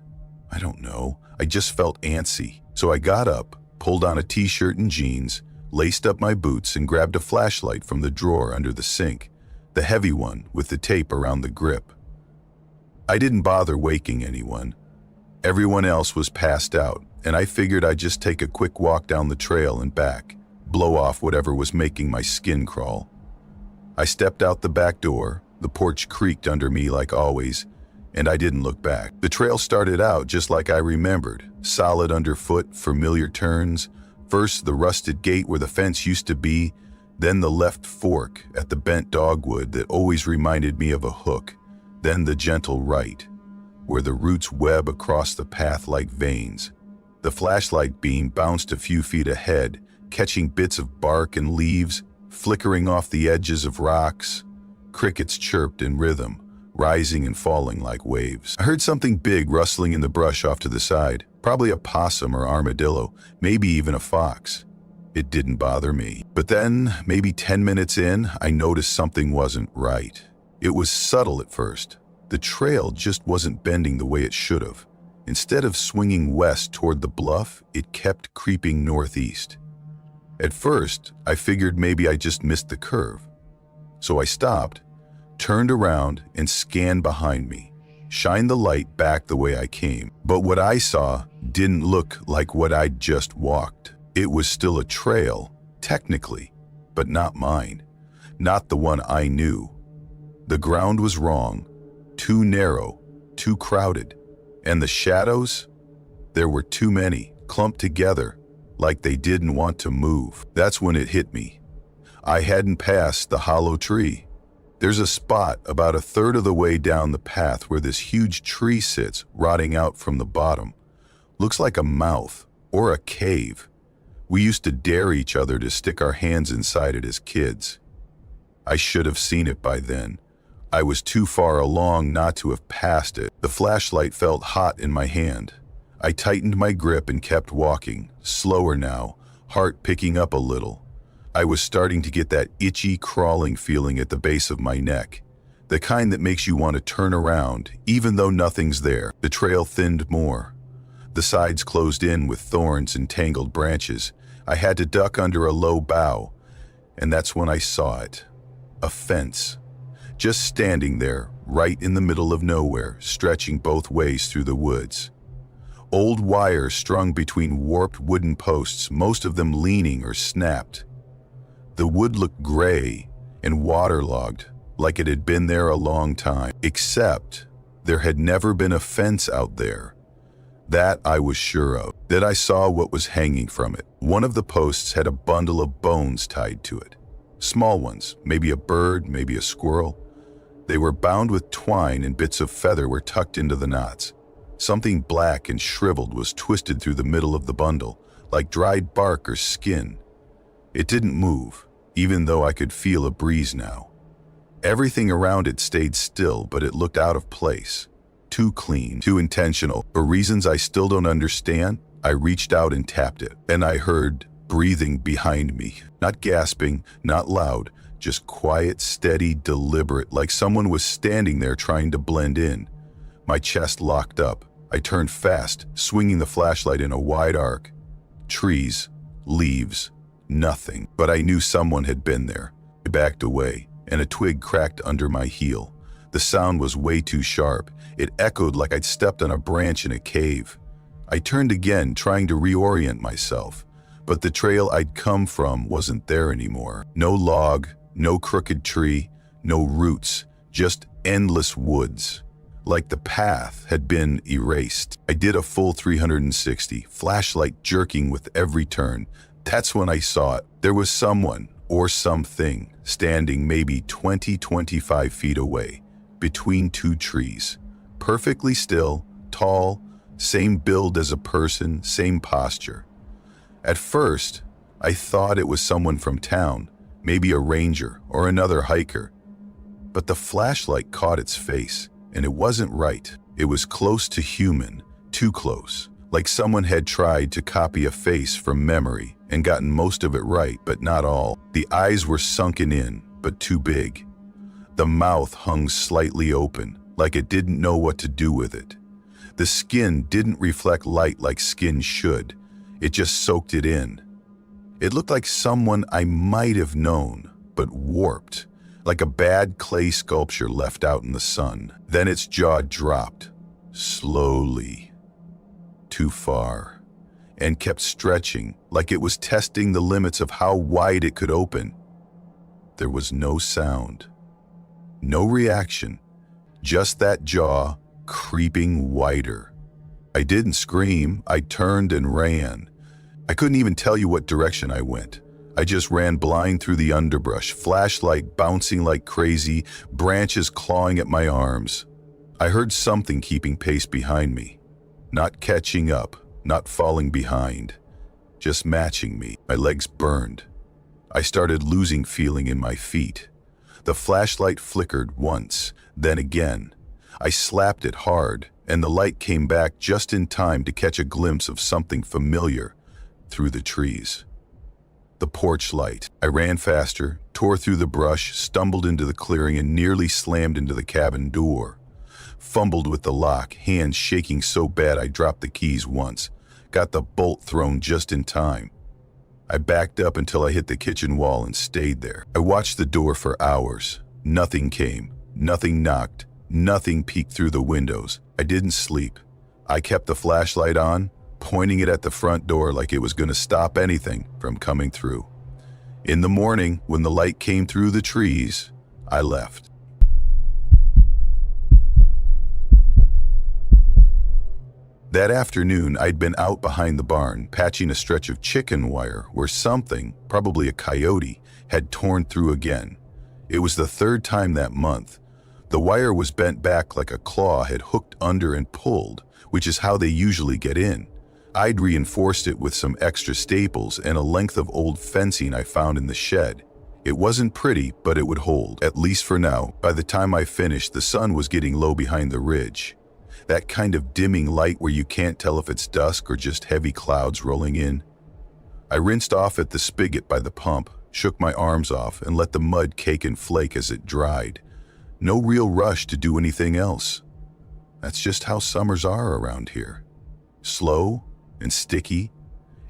Speaker 1: I don't know. I just felt antsy. So I got up, pulled on a t-shirt and jeans, laced up my boots, and grabbed a flashlight from the drawer under the sink, the heavy one with the tape around the grip. I didn't bother waking anyone. Everyone else was passed out, and I figured I'd just take a quick walk down the trail and back, blow off whatever was making my skin crawl. I stepped out the back door, the porch creaked under me like always, and I didn't look back. The trail started out just like I remembered, solid underfoot, familiar turns. First, the rusted gate where the fence used to be, then the left fork at the bent dogwood that always reminded me of a hook, then the gentle right, where the roots web across the path like veins. The flashlight beam bounced a few feet ahead, catching bits of bark and leaves, flickering off the edges of rocks. Crickets chirped in rhythm, rising and falling like waves. I heard something big rustling in the brush off to the side, probably a possum or armadillo, maybe even a fox. It didn't bother me. But then, maybe 10 minutes in, I noticed something wasn't right. It was subtle at first. The trail just wasn't bending the way it should have. Instead of swinging west toward the bluff, it kept creeping northeast. At first, I figured maybe I just missed the curve. So I stopped, turned around, and scanned behind me, shined the light back the way I came. But what I saw didn't look like what I'd just walked. It was still a trail, technically, but not mine, not the one I knew. The ground was wrong, too narrow, too crowded, and the shadows? There were too many, clumped together, like they didn't want to move. That's when it hit me. I hadn't passed the hollow tree. There's a spot about a third of the way down the path where this huge tree sits, rotting out from the bottom. Looks like a mouth or a cave. We used to dare each other to stick our hands inside it as kids. I should have seen it by then. I was too far along not to have passed it. The flashlight felt hot in my hand. I tightened my grip and kept walking, slower now, heart picking up a little. I was starting to get that itchy, crawling feeling at the base of my neck, the kind that makes you want to turn around, even though nothing's there. The trail thinned more. The sides closed in with thorns and tangled branches. I had to duck under a low bough, and that's when I saw it. A fence. Just standing there, right in the middle of nowhere, stretching both ways through the woods. Old wires strung between warped wooden posts, most of them leaning or snapped. The wood looked gray and waterlogged, like it had been there a long time. Except there had never been a fence out there. That I was sure of. Then I saw what was hanging from it. One of the posts had a bundle of bones tied to it. Small ones, maybe a bird, maybe a squirrel. They were bound with twine, and bits of feather were tucked into the knots. Something black and shriveled was twisted through the middle of the bundle, like dried bark or skin. It didn't move, even though I could feel a breeze now. Everything around it stayed still, but it looked out of place. Too clean, too intentional. For reasons I still don't understand, I reached out and tapped it, and I heard breathing behind me. Not gasping, not loud, just quiet, steady, deliberate, like someone was standing there trying to blend in. My chest locked up. I turned fast, swinging the flashlight in a wide arc. Trees, leaves, nothing. But I knew someone had been there. I backed away, and a twig cracked under my heel. The sound was way too sharp. It echoed like I'd stepped on a branch in a cave. I turned again, trying to reorient myself. but the trail I'd come from wasn't there anymore. No log, no crooked tree, no roots, just endless woods. Like the path had been erased. I did a full 360, flashlight jerking with every turn. That's when I saw it. There was someone, or something, standing maybe 20-25 feet away, between two trees. Perfectly still, tall, same build as a person, same posture. At first, I thought it was someone from town, maybe a ranger or another hiker. But the flashlight caught its face, and it wasn't right. It was close to human, too close, like someone had tried to copy a face from memory and gotten most of it right, but not all. The eyes were sunken in, but too big. The mouth hung slightly open, like it didn't know what to do with it. The skin didn't reflect light like skin should. It just soaked it in. It looked like someone I might have known, but warped, like a bad clay sculpture left out in the sun. Then its jaw dropped, slowly, too far, and kept stretching like it was testing the limits of how wide it could open. There was no sound, no reaction, just that jaw creeping wider. I didn't scream, I turned and ran. I couldn't even tell you what direction I went. I just ran blind through the underbrush, flashlight bouncing like crazy, branches clawing at my arms. I heard something keeping pace behind me, not catching up, not falling behind, just matching me. My legs burned. I started losing feeling in my feet. The flashlight flickered once, then again. I slapped it hard, and the light came back just in time to catch a glimpse of something familiar through the trees. The porch light. I ran faster, tore through the brush, stumbled into the clearing, and nearly slammed into the cabin door. Fumbled with the lock, hands shaking so bad I dropped the keys once. Got the bolt thrown just in time. I backed up until I hit the kitchen wall and stayed there. I watched the door for hours. Nothing came. Nothing knocked. Nothing peeked through the windows. I didn't sleep. I kept the flashlight on, pointing it at the front door like it was going to stop anything from coming through. In the morning, when the light came through the trees, I left. That afternoon, I'd been out behind the barn, patching a stretch of chicken wire where something, probably a coyote, had torn through again. It was the third time that month. The wire was bent back like a claw had hooked under and pulled, which is how they usually get in. I'd reinforced it with some extra staples and a length of old fencing I found in the shed. It wasn't pretty, but it would hold, at least for now. By the time I finished, the sun was getting low behind the ridge. That kind of dimming light where you can't tell if it's dusk or just heavy clouds rolling in. I rinsed off at the spigot by the pump, shook my arms off, and let the mud cake and flake as it dried. No real rush to do anything else. That's just how summers are around here. Slow and sticky,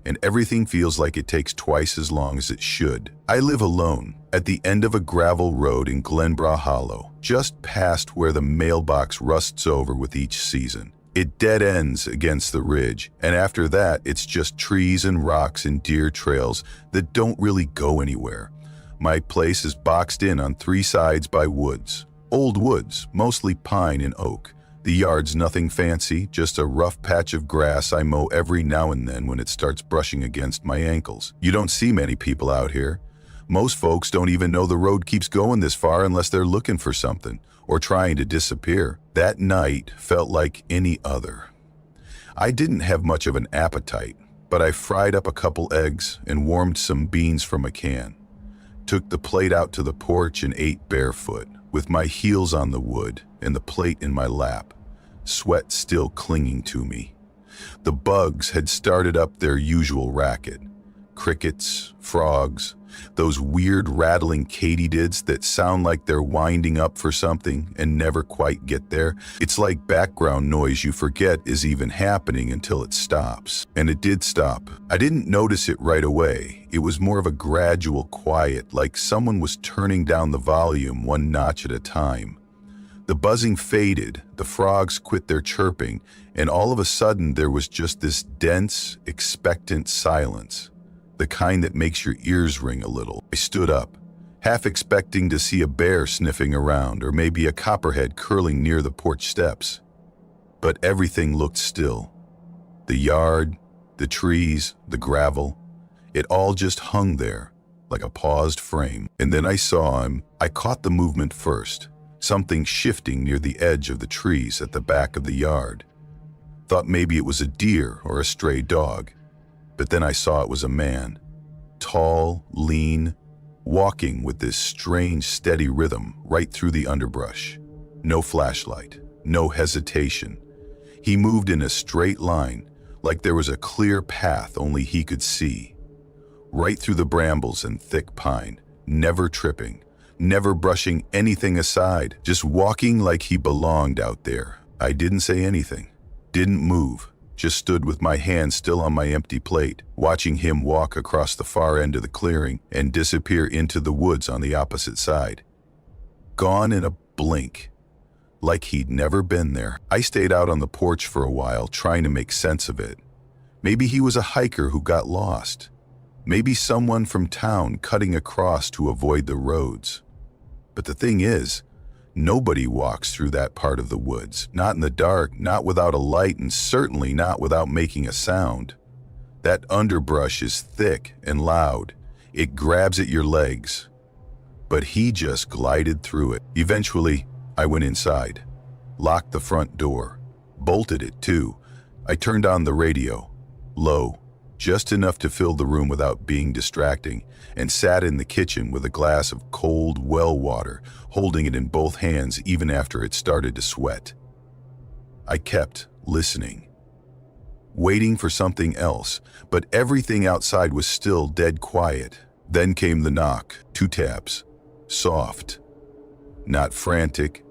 Speaker 1: and everything feels like it takes twice as long as it should. I live alone, at the end of a gravel road in Glenbra Hollow, just past where the mailbox rusts over with each season. It dead ends against the ridge, and after that, it's just trees and rocks and deer trails that don't really go anywhere. My place is boxed in on three sides by woods. Old woods, mostly pine and oak. The yard's nothing fancy, just a rough patch of grass I mow every now and then when it starts brushing against my ankles. You don't see many people out here. Most folks don't even know the road keeps going this far unless they're looking for something or trying to disappear. That night felt like any other. I didn't have much of an appetite, but I fried up a couple eggs and warmed some beans from a can. Took the plate out to the porch and ate barefoot, with my heels on the wood and the plate in my lap, sweat still clinging to me. The bugs had started up their usual racket. Crickets, frogs, those weird rattling katydids that sound like they're winding up for something and never quite get there. It's like background noise you forget is even happening until it stops. And it did stop. I didn't notice it right away. It was more of a gradual quiet, like someone was turning down the volume one notch at a time. The buzzing faded, the frogs quit their chirping, and all of a sudden there was just this dense, expectant silence. the kind that makes your ears ring a little. I stood up, half expecting to see a bear sniffing around or maybe a copperhead curling near the porch steps. But everything looked still. The yard, the trees, the gravel, it all just hung there, like a paused frame. And then I saw him. I caught the movement first, something shifting near the edge of the trees at the back of the yard. Thought maybe it was a deer or a stray dog. But then I saw it was a man, tall, lean, walking with this strange, steady rhythm right through the underbrush. No flashlight, no hesitation. He moved in a straight line, like there was a clear path only he could see. Right through the brambles and thick pine, never tripping, never brushing anything aside, just walking like he belonged out there. I didn't say anything, didn't move, just stood with my hand still on my empty plate, watching him walk across the far end of the clearing and disappear into the woods on the opposite side. Gone in a blink, like he'd never been there. I stayed out on the porch for a while, trying to make sense of it. Maybe he was a hiker who got lost. Maybe someone from town cutting across to avoid the roads. But the thing is, nobody walks through that part of the woods, not in the dark, not without a light, and certainly not without making a sound. That underbrush is thick and loud. It grabs at your legs. But he just glided through it. Eventually, I went inside, locked the front door, bolted it too. I turned on the radio, low, just enough to fill the room without being distracting, and sat in the kitchen with a glass of cold well water, holding it in both hands even after it started to sweat. I kept listening, waiting for something else, but everything outside was still dead quiet. Then came the knock, 2 taps, soft, not frantic,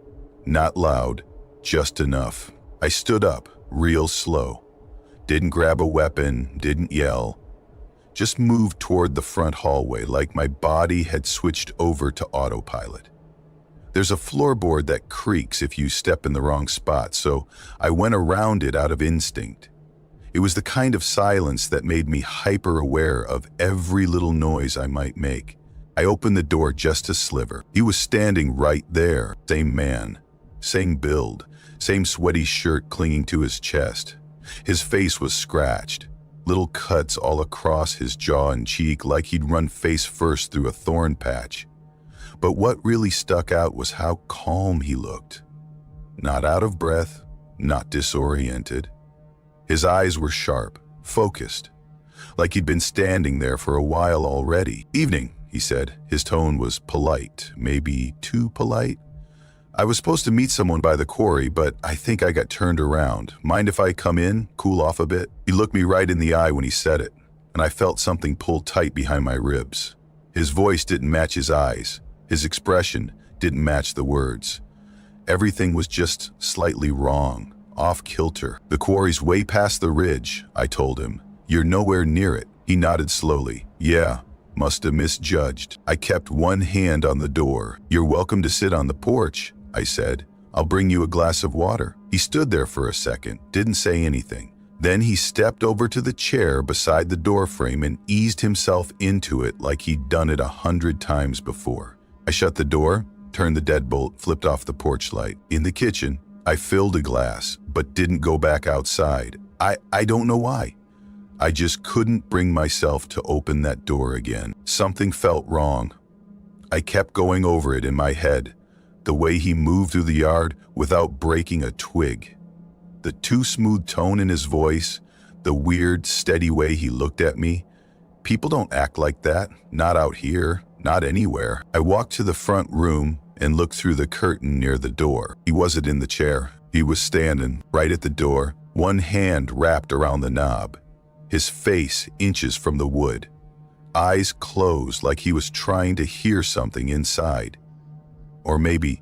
Speaker 1: not loud, just enough. I stood up, real slow. Didn't grab a weapon, didn't yell. Just moved toward the front hallway like my body had switched over to autopilot. There's a floorboard that creaks if you step in the wrong spot, so I went around it out of instinct. It was the kind of silence that made me hyper-aware of every little noise I might make. I opened the door just a sliver. He was standing right there. Same man, same build, same sweaty shirt clinging to his chest. His face was scratched, little cuts all across his jaw and cheek like he'd run face first through a thorn patch. But what really stuck out was how calm he looked. Not out of breath, not disoriented. His eyes were sharp, focused, like he'd been standing there for a while already. "Evening," he said. His tone was polite, maybe too polite. "I was supposed to meet someone by the quarry, but I think I got turned around. Mind if I come in, cool off a bit?" He looked me right in the eye when he said it, and I felt something pull tight behind my ribs. His voice didn't match his eyes. His expression didn't match the words. Everything was just slightly wrong, off kilter. "The quarry's way past the ridge," I told him. "You're nowhere near it." He nodded slowly. "Yeah, must have misjudged." I kept one hand on the door. "You're welcome to sit on the porch," I said. "I'll bring you a glass of water." He stood there for a second, didn't say anything. Then he stepped over to the chair beside the doorframe and eased himself into it like he'd done it 100 times before. I shut the door, turned the deadbolt, flipped off the porch light. In the kitchen, I filled a glass, but didn't go back outside. I don't know why. I just couldn't bring myself to open that door again. Something felt wrong. I kept going over it in my head. The way he moved through the yard without breaking a twig. The too smooth tone in his voice, the weird, steady way he looked at me. People don't act like that, not out here, not anywhere. I walked to the front room and looked through the curtain near the door. He wasn't in the chair. He was standing right at the door, one hand wrapped around the knob, his face inches from the wood, eyes closed like he was trying to hear something inside. Or maybe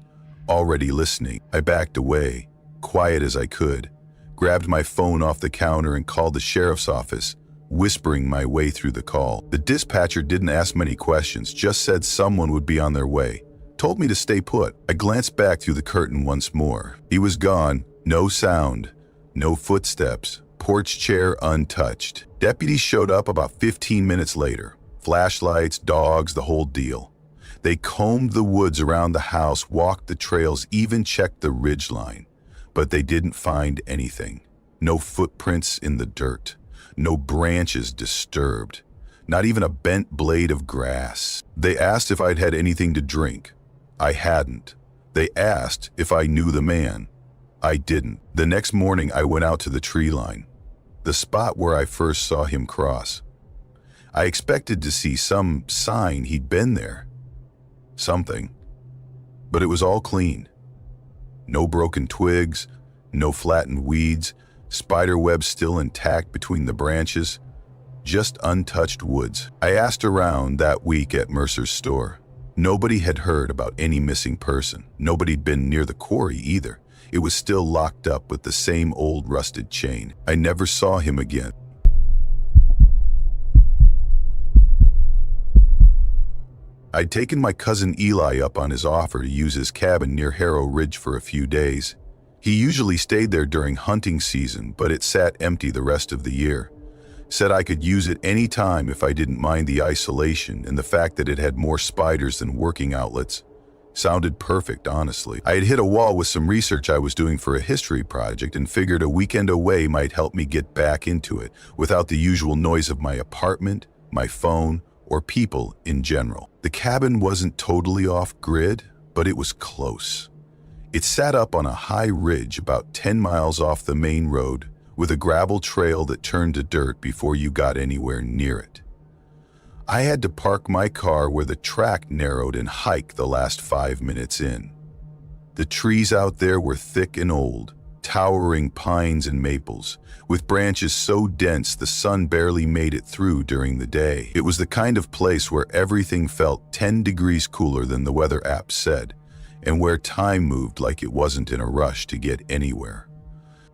Speaker 1: already listening. I backed away, quiet as I could, grabbed my phone off the counter and called the sheriff's office, whispering my way through the call. The dispatcher didn't ask many questions, just said someone would be on their way. Told me to stay put. I glanced back through the curtain once more. He was gone, no sound, no footsteps, Porch chair untouched. Deputies showed up about 15 minutes later. Flashlights, dogs, the whole deal. They combed the woods around the house, walked the trails, even checked the ridgeline. But they didn't find anything. No footprints in the dirt. No branches disturbed. Not even a bent blade of grass. They asked if I'd had anything to drink. I hadn't. They asked if I knew the man. I didn't. The next morning I went out to the tree line, the spot where I first saw him cross. I expected to see some sign he'd been there. Something. But it was all clean. No broken twigs, no flattened weeds, spider webs still intact between the branches, just untouched woods. I asked around that week at Mercer's store. Nobody had heard about any missing person. Nobody'd been near the quarry either. It was still locked up with the same old rusted chain. I never saw him again. I'd taken my cousin Eli up on his offer to use his cabin near Harrow Ridge for a few days. He usually stayed there during hunting season, but it sat empty the rest of the year. Said I could use it any time if I didn't mind the isolation and the fact that it had more spiders than working outlets. Sounded perfect, honestly. I had hit a wall with some research I was doing for a history project and figured a weekend away might help me get back into it without the usual noise of my apartment, my phone, or people in general. The cabin wasn't totally off-grid, but it was close. It sat up on a high ridge about 10 miles off the main road, with a gravel trail that turned to dirt before you got anywhere near it. I had to park my car where the track narrowed and hike the last 5 minutes in. The trees out there were thick and old, towering pines and maples, with branches so dense the sun barely made it through during the day. It was the kind of place where everything felt 10 degrees cooler than the weather app said, and where time moved like it wasn't in a rush to get anywhere.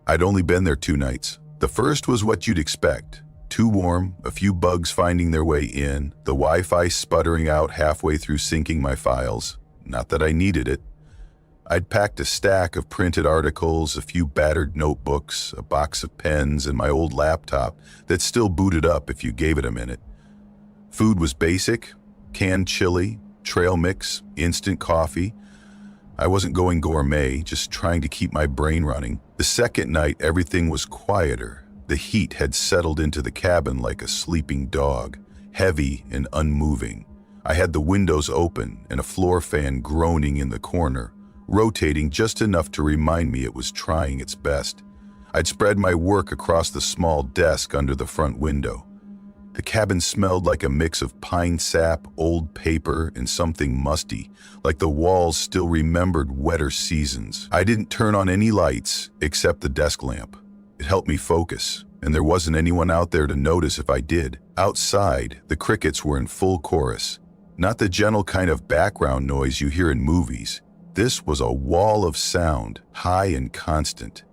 Speaker 1: I'd only been there 2 nights. The first was what you'd expect. Too warm, a few bugs finding their way in, the Wi-Fi sputtering out halfway through syncing my files. Not that I needed it. I'd packed a stack of printed articles, a few battered notebooks, a box of pens, and my old laptop that still booted up if you gave it a minute. Food was basic, canned chili, trail mix, instant coffee. I wasn't going gourmet, just trying to keep my brain running. The second night, everything was quieter. The heat had settled into the cabin like a sleeping dog, heavy and unmoving. I had the windows open and a floor fan groaning in the corner, rotating just enough to remind me it was trying its best. I'd spread my work across the small desk under the front window. The cabin smelled like a mix of pine sap, old paper, and something musty, like the walls still remembered wetter seasons. I didn't turn on any lights except the desk lamp. It helped me focus, and there wasn't anyone out there to notice if I did. Outside, the crickets were in full chorus. Not the gentle kind of background noise you hear in movies. This was a wall of sound, high and constant.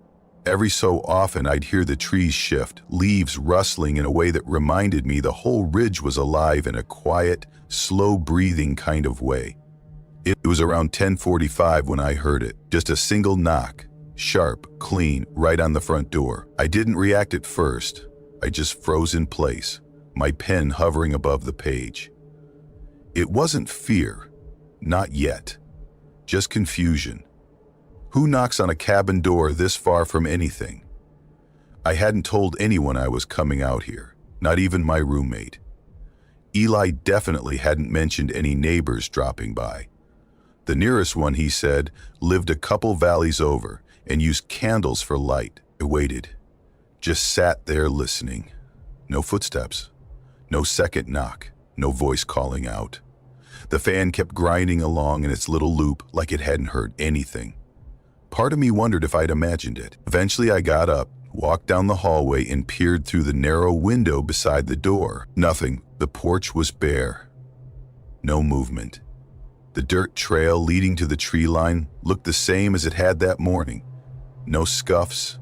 Speaker 1: Every so often I'd hear the trees shift, leaves rustling in a way that reminded me the whole ridge was alive in a quiet, slow-breathing kind of way. It was around 10:45 when I heard it, just a single knock, sharp, clean, right on the front door. I didn't react at first. I just froze in place, my pen hovering above the page. It wasn't fear, not yet, just confusion. Who knocks on a cabin door this far from anything? I hadn't told anyone I was coming out here, not even my roommate. Eli definitely hadn't mentioned any neighbors dropping by. The nearest one, he said, lived a couple valleys over and used candles for light. I waited, just sat there listening. No footsteps, no second knock, no voice calling out. The fan kept grinding along in its little loop like it hadn't heard anything. Part of me wondered if I'd imagined it. Eventually I got up, walked down the hallway, and peered through the narrow window beside the door. Nothing. The porch was bare. No movement. The dirt trail leading to the tree line looked the same as it had that morning. No scuffs,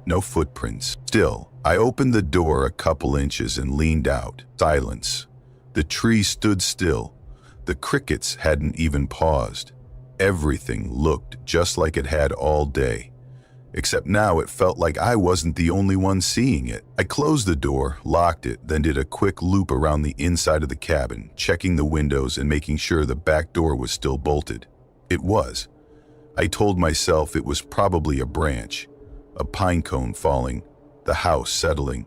Speaker 1: no footprints. Still, I opened the door a couple inches and leaned out. Silence. The tree stood still. The crickets hadn't even paused. Everything looked just like it had all day. Except now it felt like I wasn't the only one seeing it. I closed the door, locked it, then did a quick loop around the inside of the cabin, checking the windows and making sure the back door was still bolted. It was. I told myself it was probably a branch, a pine cone falling, the house settling.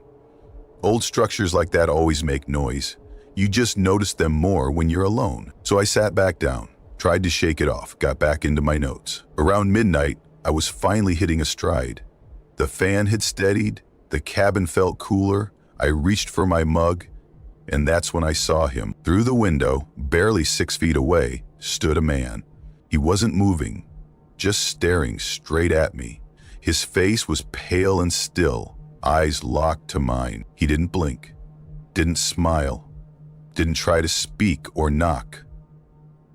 Speaker 1: Old structures like that always make noise. You just notice them more when you're alone. So I sat back down, tried to shake it off, got back into my notes. Around midnight, I was finally hitting a stride. The fan had steadied, the cabin felt cooler, I reached for my mug, and that's when I saw him. Through the window, barely 6 feet away, stood a man. He wasn't moving, just staring straight at me. His face was pale and still, eyes locked to mine. He didn't blink, didn't smile, didn't try to speak or knock.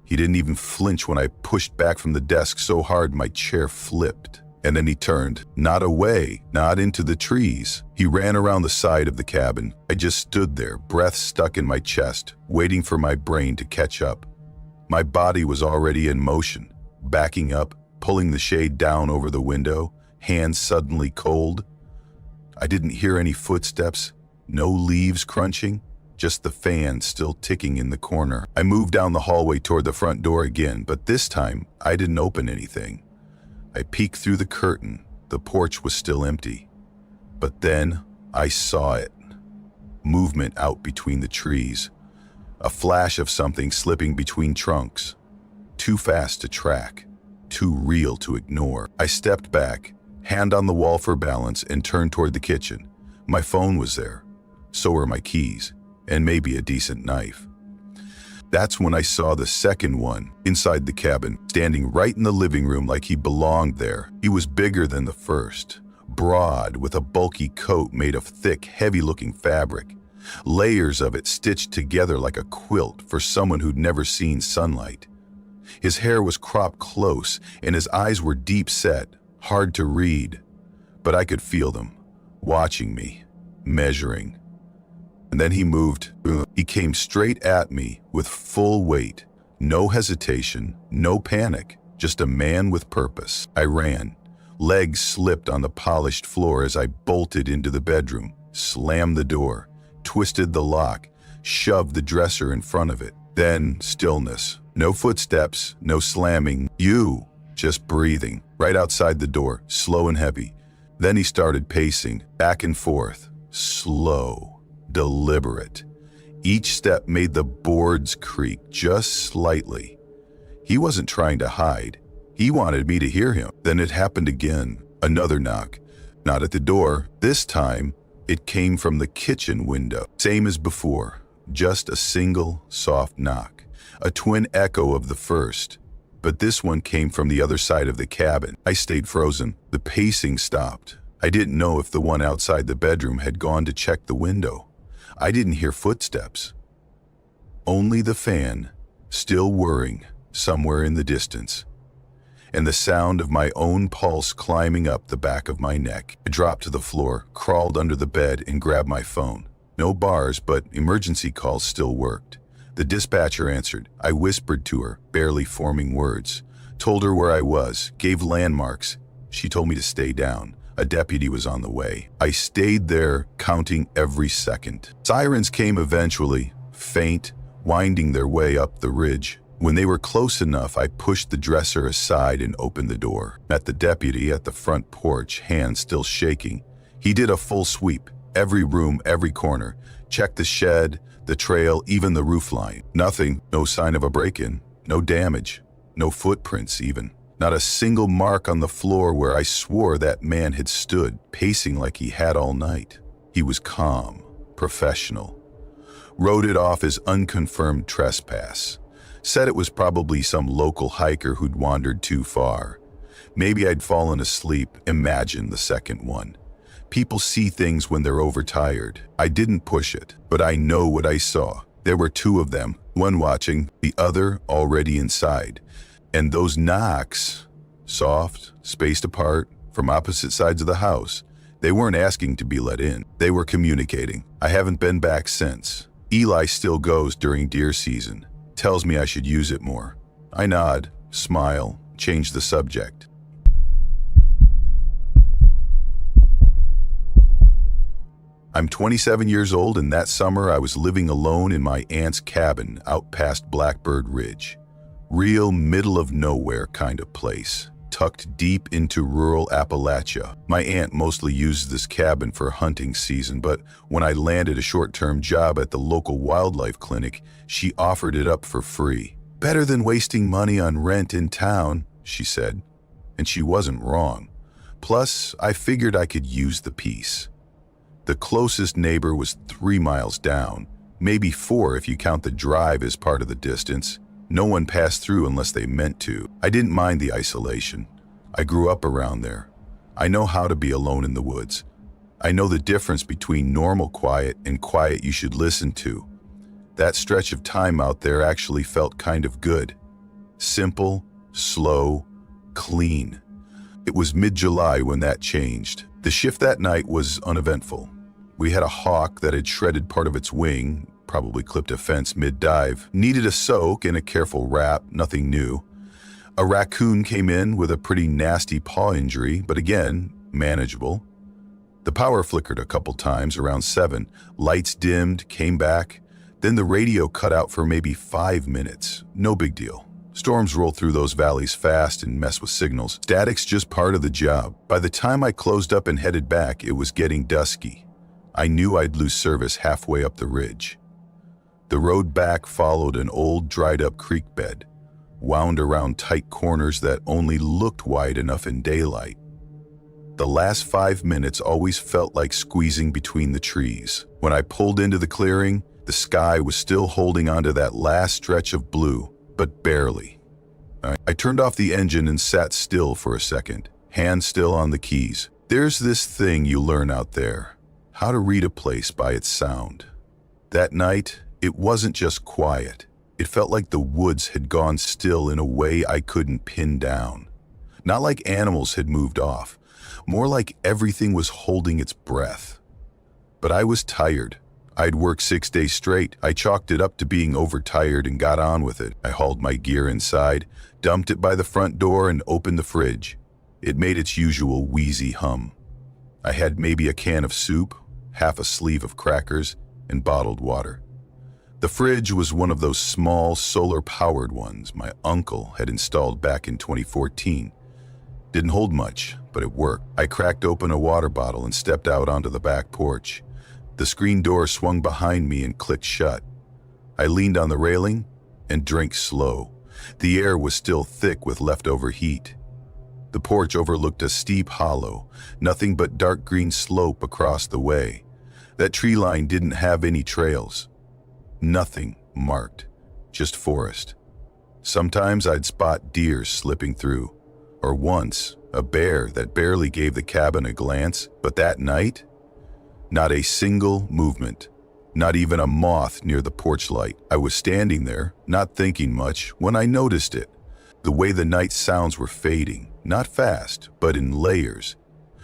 Speaker 1: He didn't even flinch when I pushed back from the desk so hard my chair flipped. And then he turned, not away, not into the trees. He ran around the side of the cabin. I just stood there, breath stuck in my chest, waiting for my brain to catch up. My body was already in motion, backing up, pulling the shade down over the window, hands suddenly cold. I didn't hear any footsteps, no leaves crunching. Just the fan still ticking in the corner. I moved down the hallway toward the front door again, but this time I didn't open anything. I peeked through the curtain. The porch was still empty. But then I saw it. Movement out between the trees. A flash of something slipping between trunks. Too fast to track. Too real to ignore. I stepped back, hand on the wall for balance, and turned toward the kitchen. My phone was there. So were my keys. And maybe a decent knife. That's when I saw the second one inside the cabin, standing right in the living room like he belonged there. He was bigger than the first, broad, with a bulky coat made of thick, heavy-looking fabric, layers of it stitched together like a quilt for someone who'd never seen sunlight. His hair was cropped close, and his eyes were deep-set, hard to read, but I could feel them, watching me, measuring. And then he moved. He came straight at me with full weight. No hesitation, no panic, just a man with purpose. I ran. Legs slipped on the polished floor as I bolted into the bedroom, slammed the door, twisted the lock, shoved the dresser in front of it. Then stillness. No footsteps, no slamming. Just breathing. Right outside the door, slow and heavy. Then he started pacing, back and forth, slow. Deliberate. Each step made the boards creak just slightly. He wasn't trying to hide. He wanted me to hear him. Then it happened again. Another knock. Not at the door. This time, it came from the kitchen window. Same as before. Just a single, soft knock. A twin echo of the first. But this one came from the other side of the cabin. I stayed frozen. The pacing stopped. I didn't know if the one outside the bedroom had gone to check the window. I didn't hear footsteps. Only the fan, still whirring somewhere in the distance, and the sound of my own pulse climbing up the back of my neck. I dropped to the floor, crawled under the bed, and grabbed my phone. No bars, but emergency calls still worked. The dispatcher answered. I whispered to her, barely forming words. Told her where I was, gave landmarks. She told me to stay down. A deputy was on the way. I stayed there, counting every second. Sirens came eventually, faint, winding their way up the ridge. When they were close enough, I pushed the dresser aside and opened the door. Met the deputy at the front porch, hands still shaking. He did a full sweep, every room, every corner. Checked the shed, the trail, even the roofline. Nothing, no sign of a break-in, no damage, no footprints even. Not a single mark on the floor where I swore that man had stood, pacing like he had all night. He was calm, professional. Wrote it off as unconfirmed trespass. Said it was probably some local hiker who'd wandered too far. Maybe I'd fallen asleep. Imagine the second one. People see things when they're overtired. I didn't push it, but I know what I saw. There were two of them, one watching, the other already inside. And those knocks, soft, spaced apart, from opposite sides of the house, they weren't asking to be let in. They were communicating. I haven't been back since. Eli still goes during deer season. Tells me I should use it more. I nod, smile, change the subject. I'm 27 years old, and that summer I was living alone in my aunt's cabin out past Blackbird Ridge. Real middle-of-nowhere kind of place, tucked deep into rural Appalachia. My aunt mostly used this cabin for hunting season, but when I landed a short-term job at the local wildlife clinic, she offered it up for free. "Better than wasting money on rent in town," she said. And she wasn't wrong. Plus, I figured I could use the peace. The closest neighbor was 3 miles down, maybe 4 if you count the drive as part of the distance. No one passed through unless they meant to. I didn't mind the isolation. I grew up around there. I know how to be alone in the woods. I know the difference between normal quiet and quiet you should listen to. That stretch of time out there actually felt kind of good. Simple, slow, clean. It was mid-July when that changed. The shift that night was uneventful. We had a hawk that had shredded part of its wing, probably clipped a fence mid-dive, needed a soak and a careful wrap, nothing new. A raccoon came in with a pretty nasty paw injury, but again, manageable. The power flickered a couple times around 7. Lights dimmed, came back. Then the radio cut out for maybe 5 minutes. No big deal. Storms roll through those valleys fast and mess with signals. Static's just part of the job. By the time I closed up and headed back, it was getting dusky. I knew I'd lose service halfway up the ridge. The road back followed an old dried-up creek bed, wound around tight corners that only looked wide enough in daylight. The last 5 minutes always felt like squeezing between the trees. When I pulled into the clearing, the sky was still holding onto that last stretch of blue, but barely. I turned off the engine and sat still for a second, hand still on the keys. There's this thing you learn out there, how to read a place by its sound. That night, it wasn't just quiet. It felt like the woods had gone still in a way I couldn't pin down. Not like animals had moved off, more like everything was holding its breath. But I was tired. I'd worked 6 days straight. I chalked it up to being overtired and got on with it. I hauled my gear inside, dumped it by the front door, and opened the fridge. It made its usual wheezy hum. I had maybe a can of soup, half a sleeve of crackers, and bottled water. The fridge was one of those small solar-powered ones my uncle had installed back in 2014. Didn't hold much, but it worked. I cracked open a water bottle and stepped out onto the back porch. The screen door swung behind me and clicked shut. I leaned on the railing and drank slow. The air was still thick with leftover heat. The porch overlooked a steep hollow, nothing but dark green slope across the way. That tree line didn't have any trails. Nothing marked, just forest. Sometimes I'd spot deer slipping through, or once, a bear that barely gave the cabin a glance, but that night, not a single movement, not even a moth near the porch light. I was standing there, not thinking much, when I noticed it. The way the night sounds were fading, not fast, but in layers.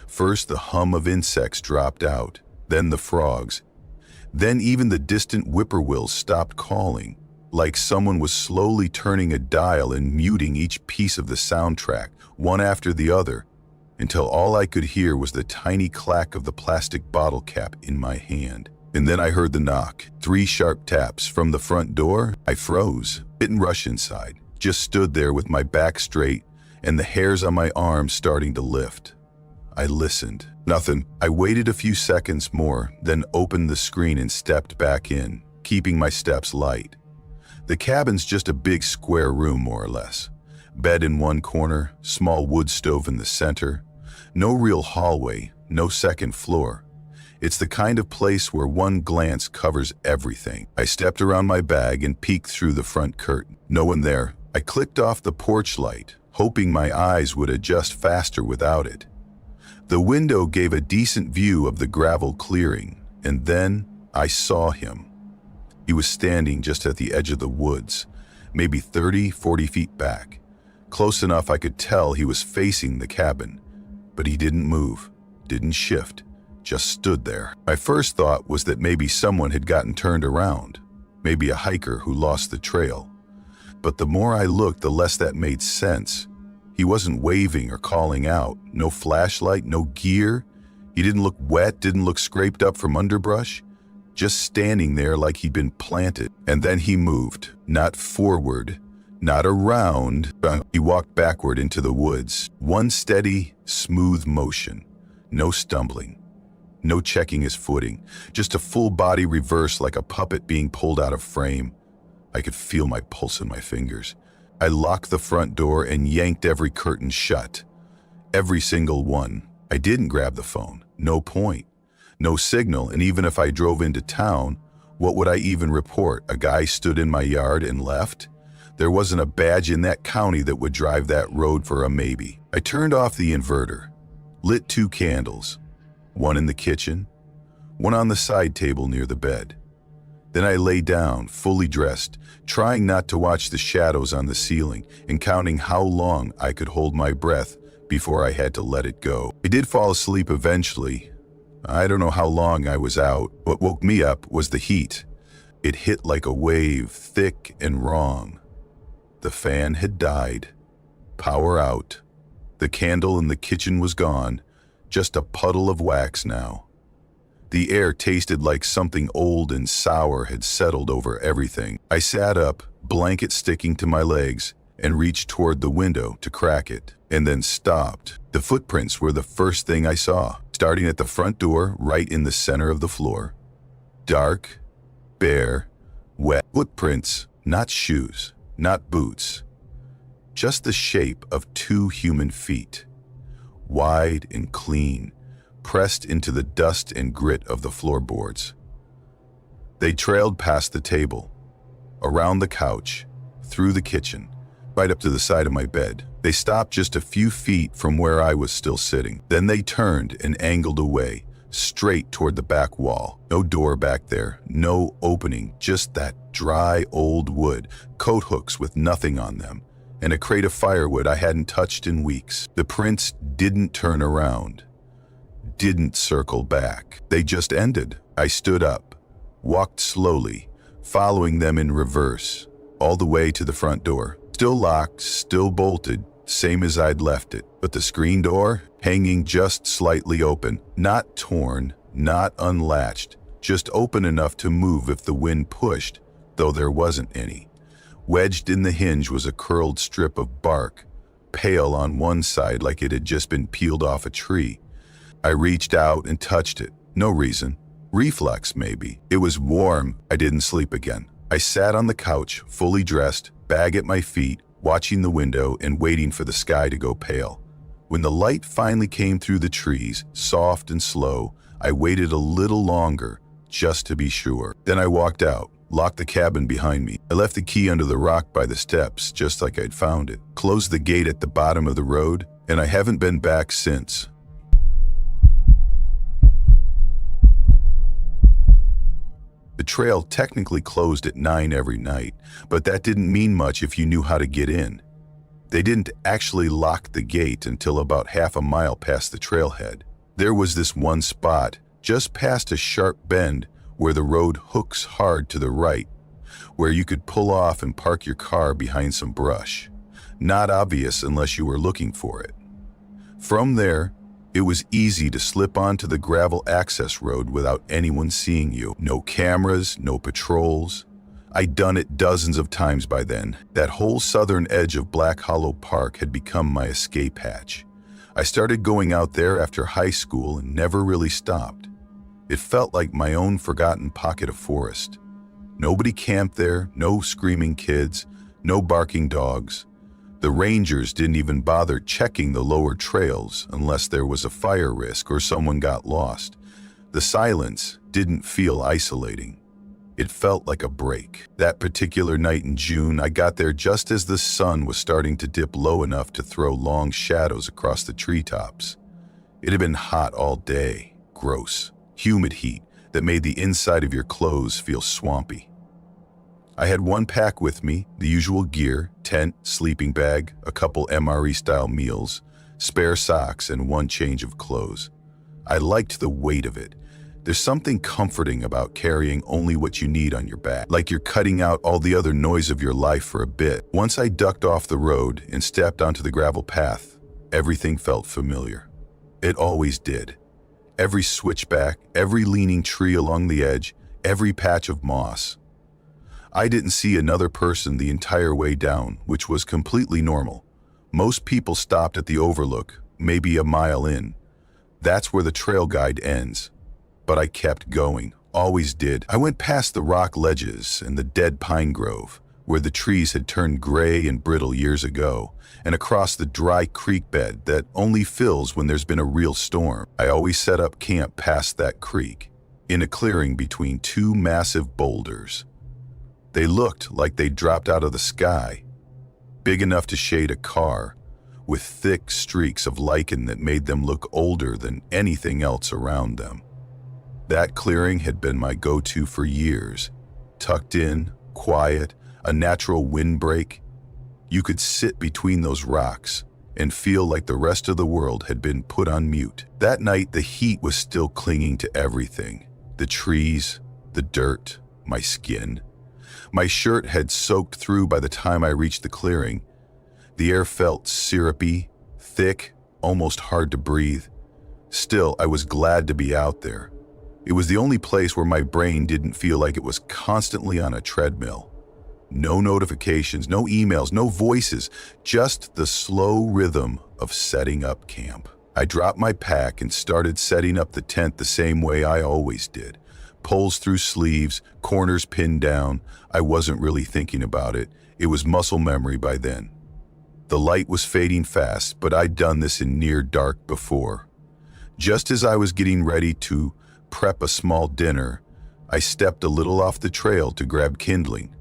Speaker 1: First, the hum of insects dropped out, then the frogs. Then even the distant whippoorwills stopped calling, like someone was slowly turning a dial and muting each piece of the soundtrack, one after the other, until all I could hear was the tiny clack of the plastic bottle cap in my hand. And then I heard the knock, 3 sharp taps from the front door. I froze, didn't rush inside, just stood there with my back straight and the hairs on my arms starting to lift. I listened. Nothing. I waited a few seconds more, then opened the screen and stepped back in, keeping my steps light. The cabin's just a big square room, more or less. Bed in one corner, small wood stove in the center. No real hallway, no second floor. It's the kind of place where one glance covers everything. I stepped around my bag and peeked through the front curtain. No one there. I clicked off the porch light, hoping my eyes would adjust faster without it. The window gave a decent view of the gravel clearing, and then I saw him. He was standing just at the edge of the woods, maybe 30, 40 feet back. Close enough I could tell he was facing the cabin, but he didn't move, didn't shift, just stood there. My first thought was that maybe someone had gotten turned around, maybe a hiker who lost the trail. But the more I looked, the less that made sense. He wasn't waving or calling out, no flashlight, no gear. He didn't look wet, didn't look scraped up from underbrush, just standing there like he'd been planted. And then he moved, not forward, not around. He walked backward into the woods. One steady, smooth motion. No stumbling. No checking his footing. Just a full body reverse like a puppet being pulled out of frame. I could feel my pulse in my fingers. I locked the front door and yanked every curtain shut. Every single one. I didn't grab the phone. No point. No signal, and even if I drove into town, what would I even report? A guy stood in my yard and left? There wasn't a badge in that county that would drive that road for a maybe. I turned off the inverter, lit 2 candles, one in the kitchen, one on the side table near the bed. Then I lay down, fully dressed, trying not to watch the shadows on the ceiling and counting how long I could hold my breath before I had to let it go. I did fall asleep eventually. I don't know how long I was out. What woke me up was the heat. It hit like a wave, thick and wrong. The fan had died. Power out. The candle in the kitchen was gone, just a puddle of wax now. The air tasted like something old and sour had settled over everything. I sat up, blanket sticking to my legs, and reached toward the window to crack it, and then stopped. The footprints were the first thing I saw, starting at the front door right in the center of the floor. Dark, bare, wet footprints, not shoes, not boots. Just the shape of 2 human feet, wide and clean, pressed into the dust and grit of the floorboards. They trailed past the table, around the couch, through the kitchen, right up to the side of my bed. They stopped just a few feet from where I was still sitting. Then they turned and angled away, straight toward the back wall. No door back there, no opening, just that dry old wood, coat hooks with nothing on them, and a crate of firewood I hadn't touched in weeks. The prints didn't turn around, didn't circle back. They just ended. I stood up, walked slowly, following them in reverse, all the way to the front door. Still locked, still bolted, same as I'd left it. But the screen door, hanging just slightly open, not torn, not unlatched, just open enough to move if the wind pushed, though there wasn't any. Wedged in the hinge was a curled strip of bark, pale on one side like it had just been peeled off a tree. I reached out and touched it. No reason. Reflex, maybe. It was warm. I didn't sleep again. I sat on the couch, fully dressed, bag at my feet, watching the window and waiting for the sky to go pale. When the light finally came through the trees, soft and slow, I waited a little longer, just to be sure. Then I walked out, locked the cabin behind me. I left the key under the rock by the steps, just like I'd found it. Closed the gate at the bottom of the road, and I haven't been back since. The trail technically closed at 9 every night, but that didn't mean much if you knew how to get in. They didn't actually lock the gate until about half a mile past the trailhead. There was this one spot, just past a sharp bend, where the road hooks hard to the right, where you could pull off and park your car behind some brush. Not obvious unless you were looking for it. From there, it was easy to slip onto the gravel access road without anyone seeing you. No cameras, no patrols. I'd done it dozens of times by then. That whole southern edge of Black Hollow Park had become my escape hatch. I started going out there after high school and never really stopped. It felt like my own forgotten pocket of forest. Nobody camped there, no screaming kids, no barking dogs. The rangers didn't even bother checking the lower trails unless there was a fire risk or someone got lost. The silence didn't feel isolating. It felt like a break. That particular night in June, I got there just as the sun was starting to dip low enough to throw long shadows across the treetops. It had been hot all day, gross, humid heat that made the inside of your clothes feel swampy. I had one pack with me, the usual gear, tent, sleeping bag, a couple MRE-style meals, spare socks, and one change of clothes. I liked the weight of it. There's something comforting about carrying only what you need on your back, like you're cutting out all the other noise of your life for a bit. Once I ducked off the road and stepped onto the gravel path, everything felt familiar. It always did. every switchback, every leaning tree along the edge, every patch of moss. I didn't see another person the entire way down, which was completely normal. Most people stopped at the overlook, maybe a mile in. That's where the trail guide ends. But I kept going, always did. I went past the rock ledges and the dead pine grove, where the trees had turned gray and brittle years ago, and across the dry creek bed that only fills when there's been a real storm. I always set up camp past that creek, in a clearing between two massive boulders. They looked like they dropped out of the sky, big enough to shade a car, with thick streaks of lichen that made them look older than anything else around them. That clearing had been my go-to for years. Tucked in, quiet, a natural windbreak. You could sit between those rocks and feel like the rest of the world had been put on mute. That night, the heat was still clinging to everything. The trees, the dirt, my skin. My shirt had soaked through by the time I reached the clearing. The air felt syrupy, thick, almost hard to breathe. Still, I was glad to be out there. It was the only place where my brain didn't feel like it was constantly on a treadmill. No notifications, no emails, no voices, just the slow rhythm of setting up camp. I dropped my pack and started setting up the tent the same way I always did. Poles through sleeves, corners pinned down. I wasn't really thinking about it. It was muscle memory by then. The light was fading fast, but I'd done this in near dark before. Just as I was getting ready to prep a small dinner, I stepped a little off the trail to grab kindling.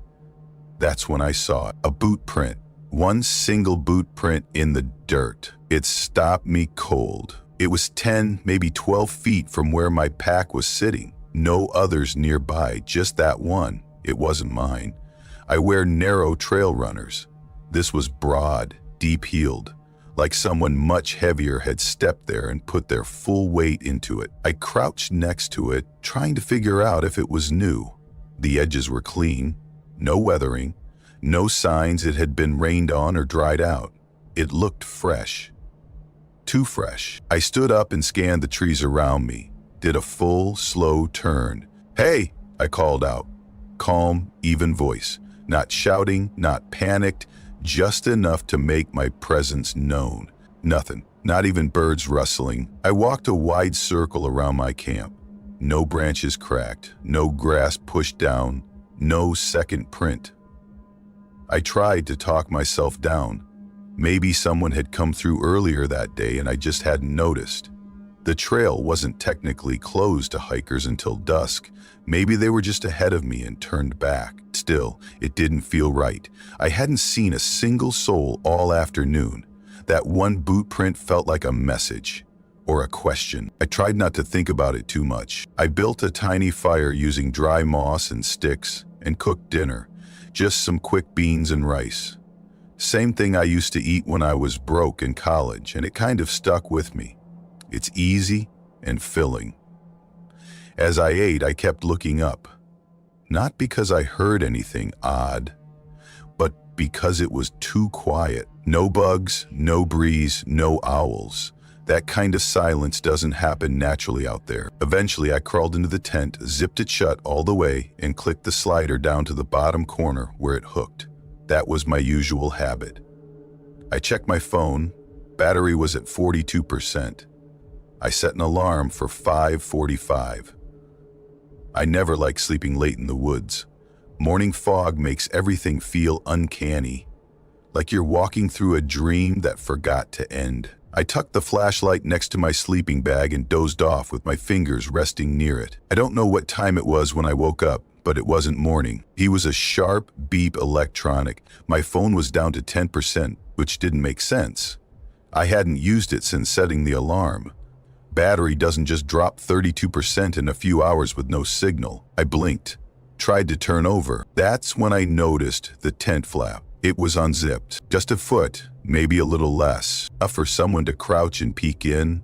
Speaker 1: That's when I saw it, a boot print, one single boot print in the dirt. It stopped me cold. It was 10, maybe 12 feet from where my pack was sitting. No others nearby, just that one. It wasn't mine. I wear narrow trail runners. This was broad, deep-heeled, like someone much heavier had stepped there and put their full weight into it. I crouched next to it, trying to figure out if it was new. The edges were clean, no weathering, no signs it had been rained on or dried out. It looked fresh. Too fresh. I stood up and scanned the trees around me, did a full, slow turn. "Hey!" I called out. Calm, even voice. Not shouting, not panicked, just enough to make my presence known. Nothing, not even birds rustling. I walked a wide circle around my camp. No branches cracked, no grass pushed down, no second print. I tried to talk myself down. Maybe someone had come through earlier that day and I just hadn't noticed. The trail wasn't technically closed to hikers until dusk. Maybe they were just ahead of me and turned back. Still, it didn't feel right. I hadn't seen a single soul all afternoon. That one boot print felt like a message or a question. I tried not to think about it too much. I built a tiny fire using dry moss and sticks and cooked dinner. Just some quick beans and rice. Same thing I used to eat when I was broke in college, and it kind of stuck with me. It's easy and filling. As I ate, I kept looking up. Not because I heard anything odd, but because it was too quiet. No bugs, no breeze, no owls. That kind of silence doesn't happen naturally out there. Eventually, I crawled into the tent, zipped it shut all the way, and clicked the slider down to the bottom corner where it hooked. That was my usual habit. I checked my phone. Battery was at 42%. I set an alarm for 5:45. I never like sleeping late in the woods. Morning fog makes everything feel uncanny, like you're walking through a dream that forgot to end. I tucked the flashlight next to my sleeping bag and dozed off with my fingers resting near it. I don't know what time it was when I woke up, but it wasn't morning. It was a sharp beep electronic. My phone was down to 10%, which didn't make sense. I hadn't used it since setting the alarm. Battery doesn't just drop 32% in a few hours with no signal. I blinked, tried to turn over. That's when I noticed the tent flap. It was unzipped, just a foot, maybe a little less, enough for someone to crouch and peek in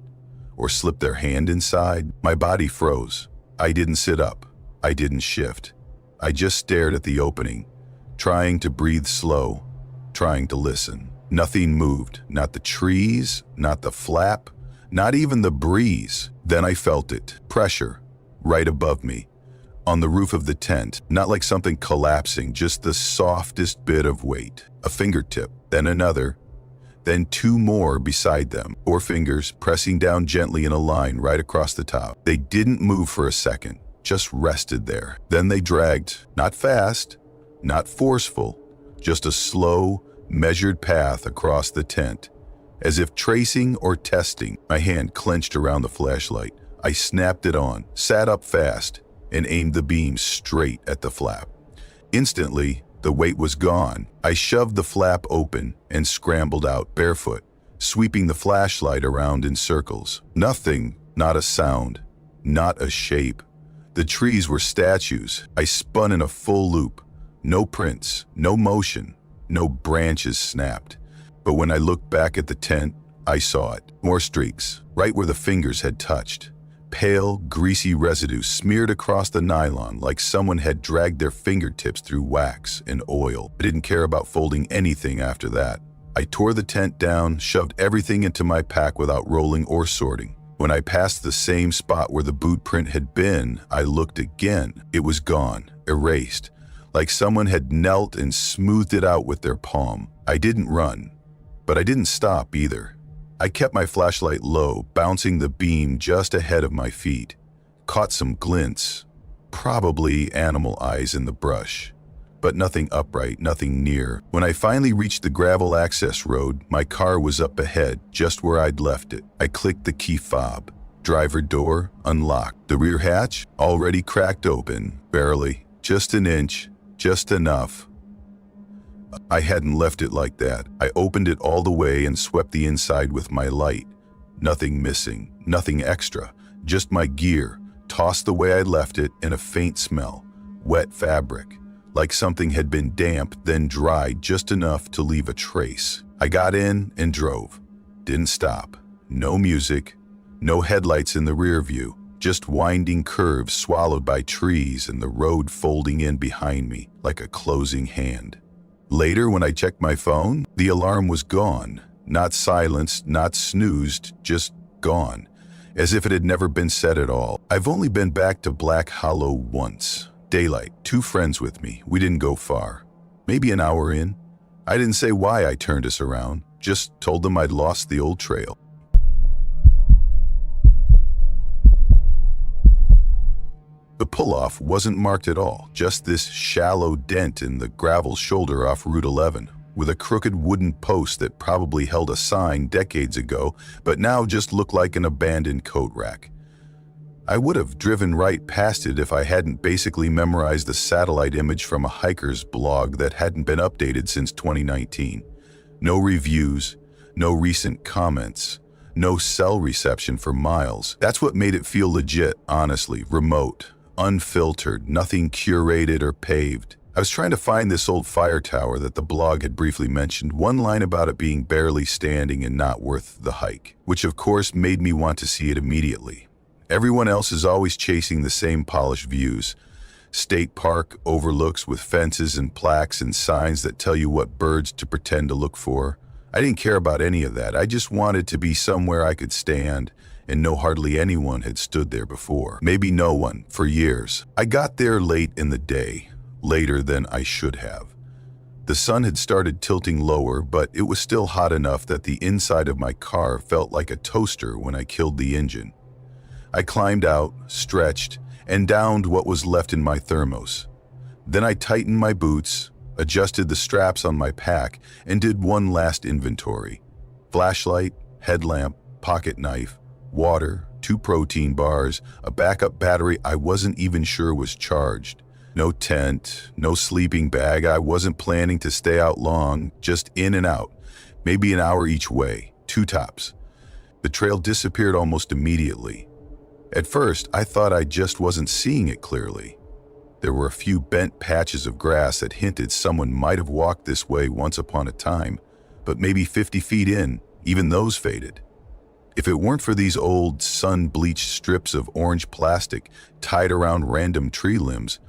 Speaker 1: or slip their hand inside. My body froze. I didn't sit up. I didn't shift. I just stared at the opening, trying to breathe slow, trying to listen. Nothing moved, not the trees, not the flap, Not even the breeze. Then I felt it. Pressure. Right above me. On the roof of the tent. Not like something collapsing, just the softest bit of weight. A fingertip. Then another. Then two more beside them. 4 fingers pressing down gently in a line right across the top. They didn't move for a second. Just rested there. Then they dragged. Not fast. Not forceful. Just a slow, measured path across the tent. As if tracing or testing. My hand clenched around the flashlight. I snapped it on, sat up fast, and aimed the beam straight at the flap. Instantly, the weight was gone. I shoved the flap open and scrambled out barefoot, sweeping the flashlight around in circles. Nothing, not a sound, not a shape. The trees were statues. I spun in a full loop. No prints, no motion, no branches snapped. But when I looked back at the tent, I saw it. More streaks, right where the fingers had touched. Pale, greasy residue smeared across the nylon like someone had dragged their fingertips through wax and oil. I didn't care about folding anything after that. I tore the tent down, shoved everything into my pack without rolling or sorting. When I passed the same spot where the boot print had been, I looked again. It was gone, erased, like someone had knelt and smoothed it out with their palm. I didn't run, but I didn't stop either. I kept my flashlight low, bouncing the beam just ahead of my feet. Caught some glints, probably animal eyes in the brush, but nothing upright, nothing near. When I finally reached the gravel access road, my car was up ahead, just where I'd left it. I clicked the key fob. Driver door unlocked. The rear hatch already cracked open, barely, just an inch, just enough. I hadn't left it like that. I opened it all the way and swept the inside with my light. Nothing missing, nothing extra, just my gear, tossed the way I left it, and a faint smell. Wet fabric, like something had been damp, then dried just enough to leave a trace. I got in and drove. Didn't stop. No music, no headlights in the rear view, just winding curves swallowed by trees and the road folding in behind me like a closing hand. Later, when I checked my phone, the alarm was gone. Not silenced, not snoozed, just gone. As if it had never been set at all. I've only been back to Black Hollow once. Daylight, 2 friends with me. We didn't go far. Maybe an hour in. I didn't say why I turned us around. Just told them I'd lost the old trail. The pull-off wasn't marked at all, just this shallow dent in the gravel shoulder off Route 11, with a crooked wooden post that probably held a sign decades ago, but now just looked like an abandoned coat rack. I would have driven right past it if I hadn't basically memorized the satellite image from a hiker's blog that hadn't been updated since 2019. No reviews, no recent comments, no cell reception for miles. That's what made it feel legit, honestly, remote. Unfiltered, nothing curated or paved. I was trying to find this old fire tower that the blog had briefly mentioned, one line about it being barely standing and not worth the hike, which of course made me want to see it immediately. Everyone else is always chasing the same polished views. State park overlooks with fences and plaques and signs that tell you what birds to pretend to look for. I didn't care about any of that. I just wanted to be somewhere I could stand and know hardly anyone had stood there before. Maybe no one, for years. I got there late in the day, later than I should have. The sun had started tilting lower, but it was still hot enough that the inside of my car felt like a toaster when I killed the engine. I climbed out, stretched, and downed what was left in my thermos. Then I tightened my boots, adjusted the straps on my pack, and did one last inventory. Flashlight, headlamp, pocket knife, water, 2 protein bars, a backup battery I wasn't even sure was charged. No tent, no sleeping bag. I wasn't planning to stay out long, just in and out, maybe an hour each way, 2 tops. The trail disappeared almost immediately. At first, I thought I just wasn't seeing it clearly. There were a few bent patches of grass that hinted someone might have walked this way once upon a time, but maybe 50 feet in, even those faded. If it weren't for these old, sun-bleached strips of orange plastic tied around random tree limbs,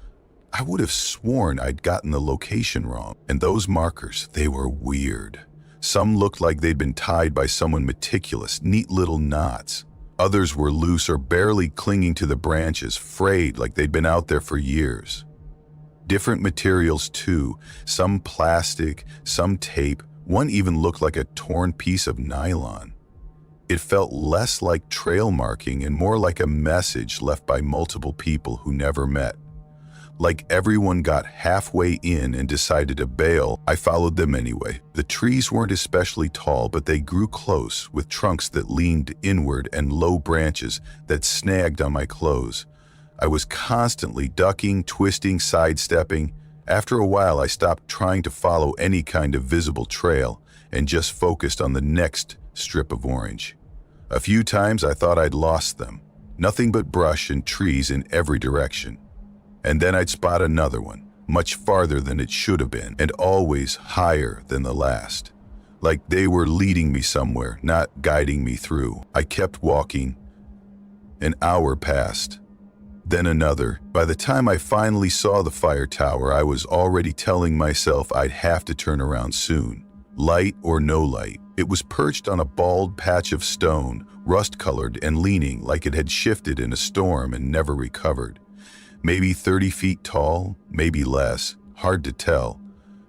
Speaker 1: I would have sworn I'd gotten the location wrong. And those markers, they were weird. Some looked like they'd been tied by someone meticulous, neat little knots. Others were loose or barely clinging to the branches, frayed like they'd been out there for years. Different materials too, some plastic, some tape, one even looked like a torn piece of nylon. It felt less like trail marking and more like a message left by multiple people who never met. Like everyone got halfway in and decided to bail, I followed them anyway. The trees weren't especially tall, but they grew close, with trunks that leaned inward and low branches that snagged on my clothes. I was constantly ducking, twisting, sidestepping. After a while, I stopped trying to follow any kind of visible trail and just focused on the next strip of orange. A few times I thought I'd lost them. Nothing but brush and trees in every direction. And then I'd spot another one, much farther than it should have been, and always higher than the last. Like they were leading me somewhere, not guiding me through. I kept walking. An hour passed. Then another. By the time I finally saw the fire tower, I was already telling myself I'd have to turn around soon. Light or no light, it was perched on a bald patch of stone, rust-colored and leaning like it had shifted in a storm and never recovered. Maybe 30 feet tall, maybe less, hard to tell.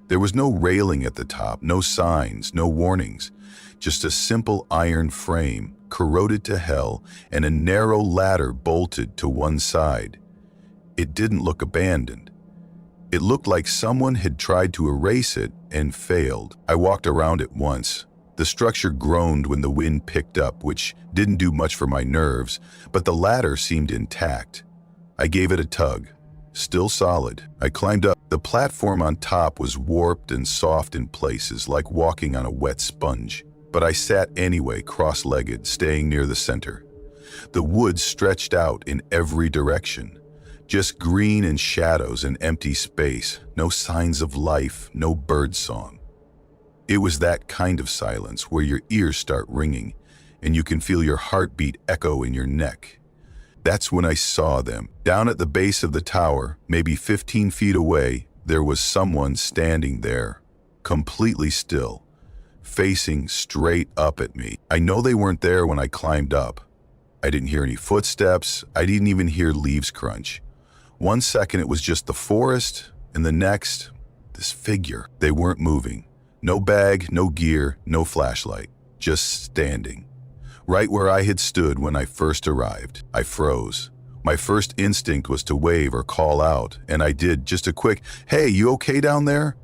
Speaker 1: There was no railing at the top, no signs, no warnings, just a simple iron frame, corroded to hell, and a narrow ladder bolted to one side. It didn't look abandoned. It looked like someone had tried to erase it and failed. I walked around it once. The structure groaned when the wind picked up, which didn't do much for my nerves, but the ladder seemed intact. I gave it a tug. Still solid. I climbed up. The platform on top was warped and soft in places, like walking on a wet sponge. But I sat anyway, cross-legged, staying near the center. The woods stretched out in every direction. Just green and shadows and empty space. No signs of life, no bird song. It was that kind of silence where your ears start ringing and you can feel your heartbeat echo in your neck. That's when I saw them. Down at the base of the tower, maybe 15 feet away, there was someone standing there, completely still, facing straight up at me. I know they weren't there when I climbed up. I didn't hear any footsteps. I didn't even hear leaves crunch. 1 second it was just the forest, and the next, this figure. They weren't moving. No bag, no gear, no flashlight. Just standing. Right where I had stood when I first arrived. I froze. My first instinct was to wave or call out, and I did, just a quick, "Hey, you okay down there?"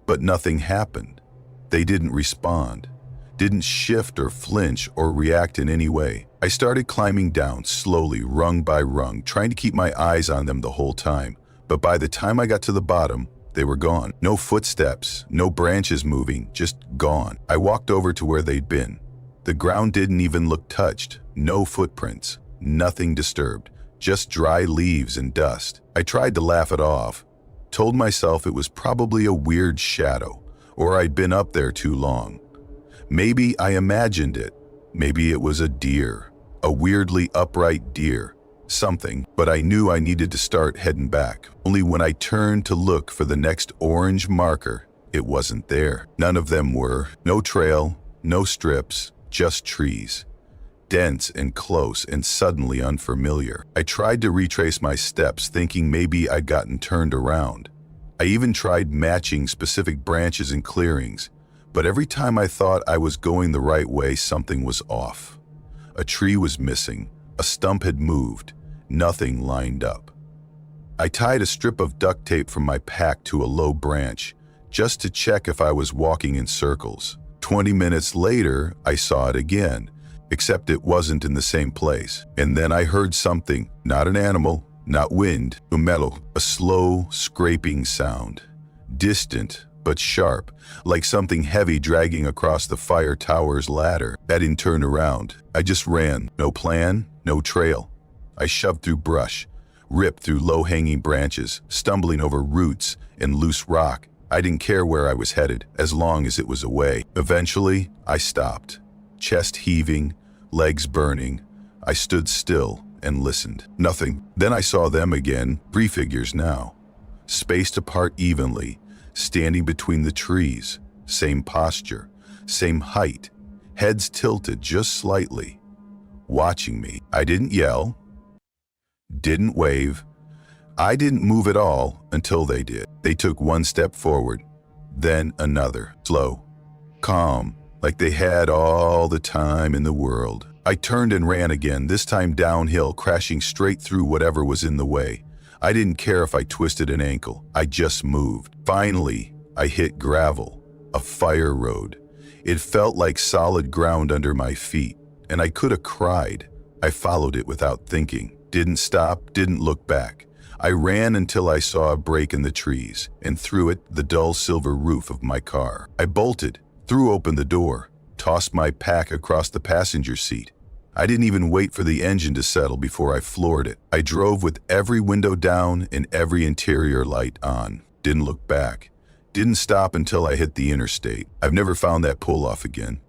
Speaker 1: But nothing happened. They didn't respond, didn't shift or flinch or react in any way. I started climbing down, slowly, rung by rung, trying to keep my eyes on them the whole time. But by the time I got to the bottom, they were gone. No footsteps, no branches moving, just gone. I walked over to where they'd been. The ground didn't even look touched. No footprints. Nothing disturbed. Just dry leaves and dust. I tried to laugh it off. Told myself it was probably a weird shadow, or I'd been up there too long. Maybe I imagined it. Maybe it was a deer. A weirdly upright deer. Something, but I knew I needed to start heading back. Only when I turned to look for the next orange marker, it wasn't there. None of them were. No trail, no strips. Just trees, dense and close and suddenly unfamiliar. I tried to retrace my steps, thinking maybe I'd gotten turned around. I even tried matching specific branches and clearings, but every time I thought I was going the right way, something was off. A tree was missing, a stump had moved, nothing lined up. I tied a strip of duct tape from my pack to a low branch, just to check if I was walking in circles. 20 minutes later, I saw it again, except it wasn't in the same place. And then I heard something, not an animal, not wind, a slow, scraping sound. Distant, but sharp, like something heavy dragging across the fire tower's ladder. I didn't turn around. I just ran. No plan, no trail. I shoved through brush, ripped through low-hanging branches, stumbling over roots and loose rock. I didn't care where I was headed, as long as it was away. Eventually, I stopped. Chest heaving, legs burning. I stood still and listened. Nothing. Then I saw them again, 3 figures now. Spaced apart evenly, standing between the trees. Same posture. same height, heads tilted just slightly, watching me. I didn't yell, didn't wave. I didn't move at all until they did. They took one step forward, then another, slow, calm, like they had all the time in the world. I turned and ran again, this time downhill, crashing straight through whatever was in the way. I didn't care if I twisted an ankle, I just moved. Finally, I hit gravel, a fire road. It felt like solid ground under my feet, and I could have cried. I followed it without thinking, didn't stop, didn't look back. I ran until I saw a break in the trees, and through it, the dull silver roof of my car. I bolted, threw open the door, tossed my pack across the passenger seat. I didn't even wait for the engine to settle before I floored it. I drove with every window down and every interior light on. Didn't look back. Didn't stop until I hit the interstate. I've never found that pull-off again.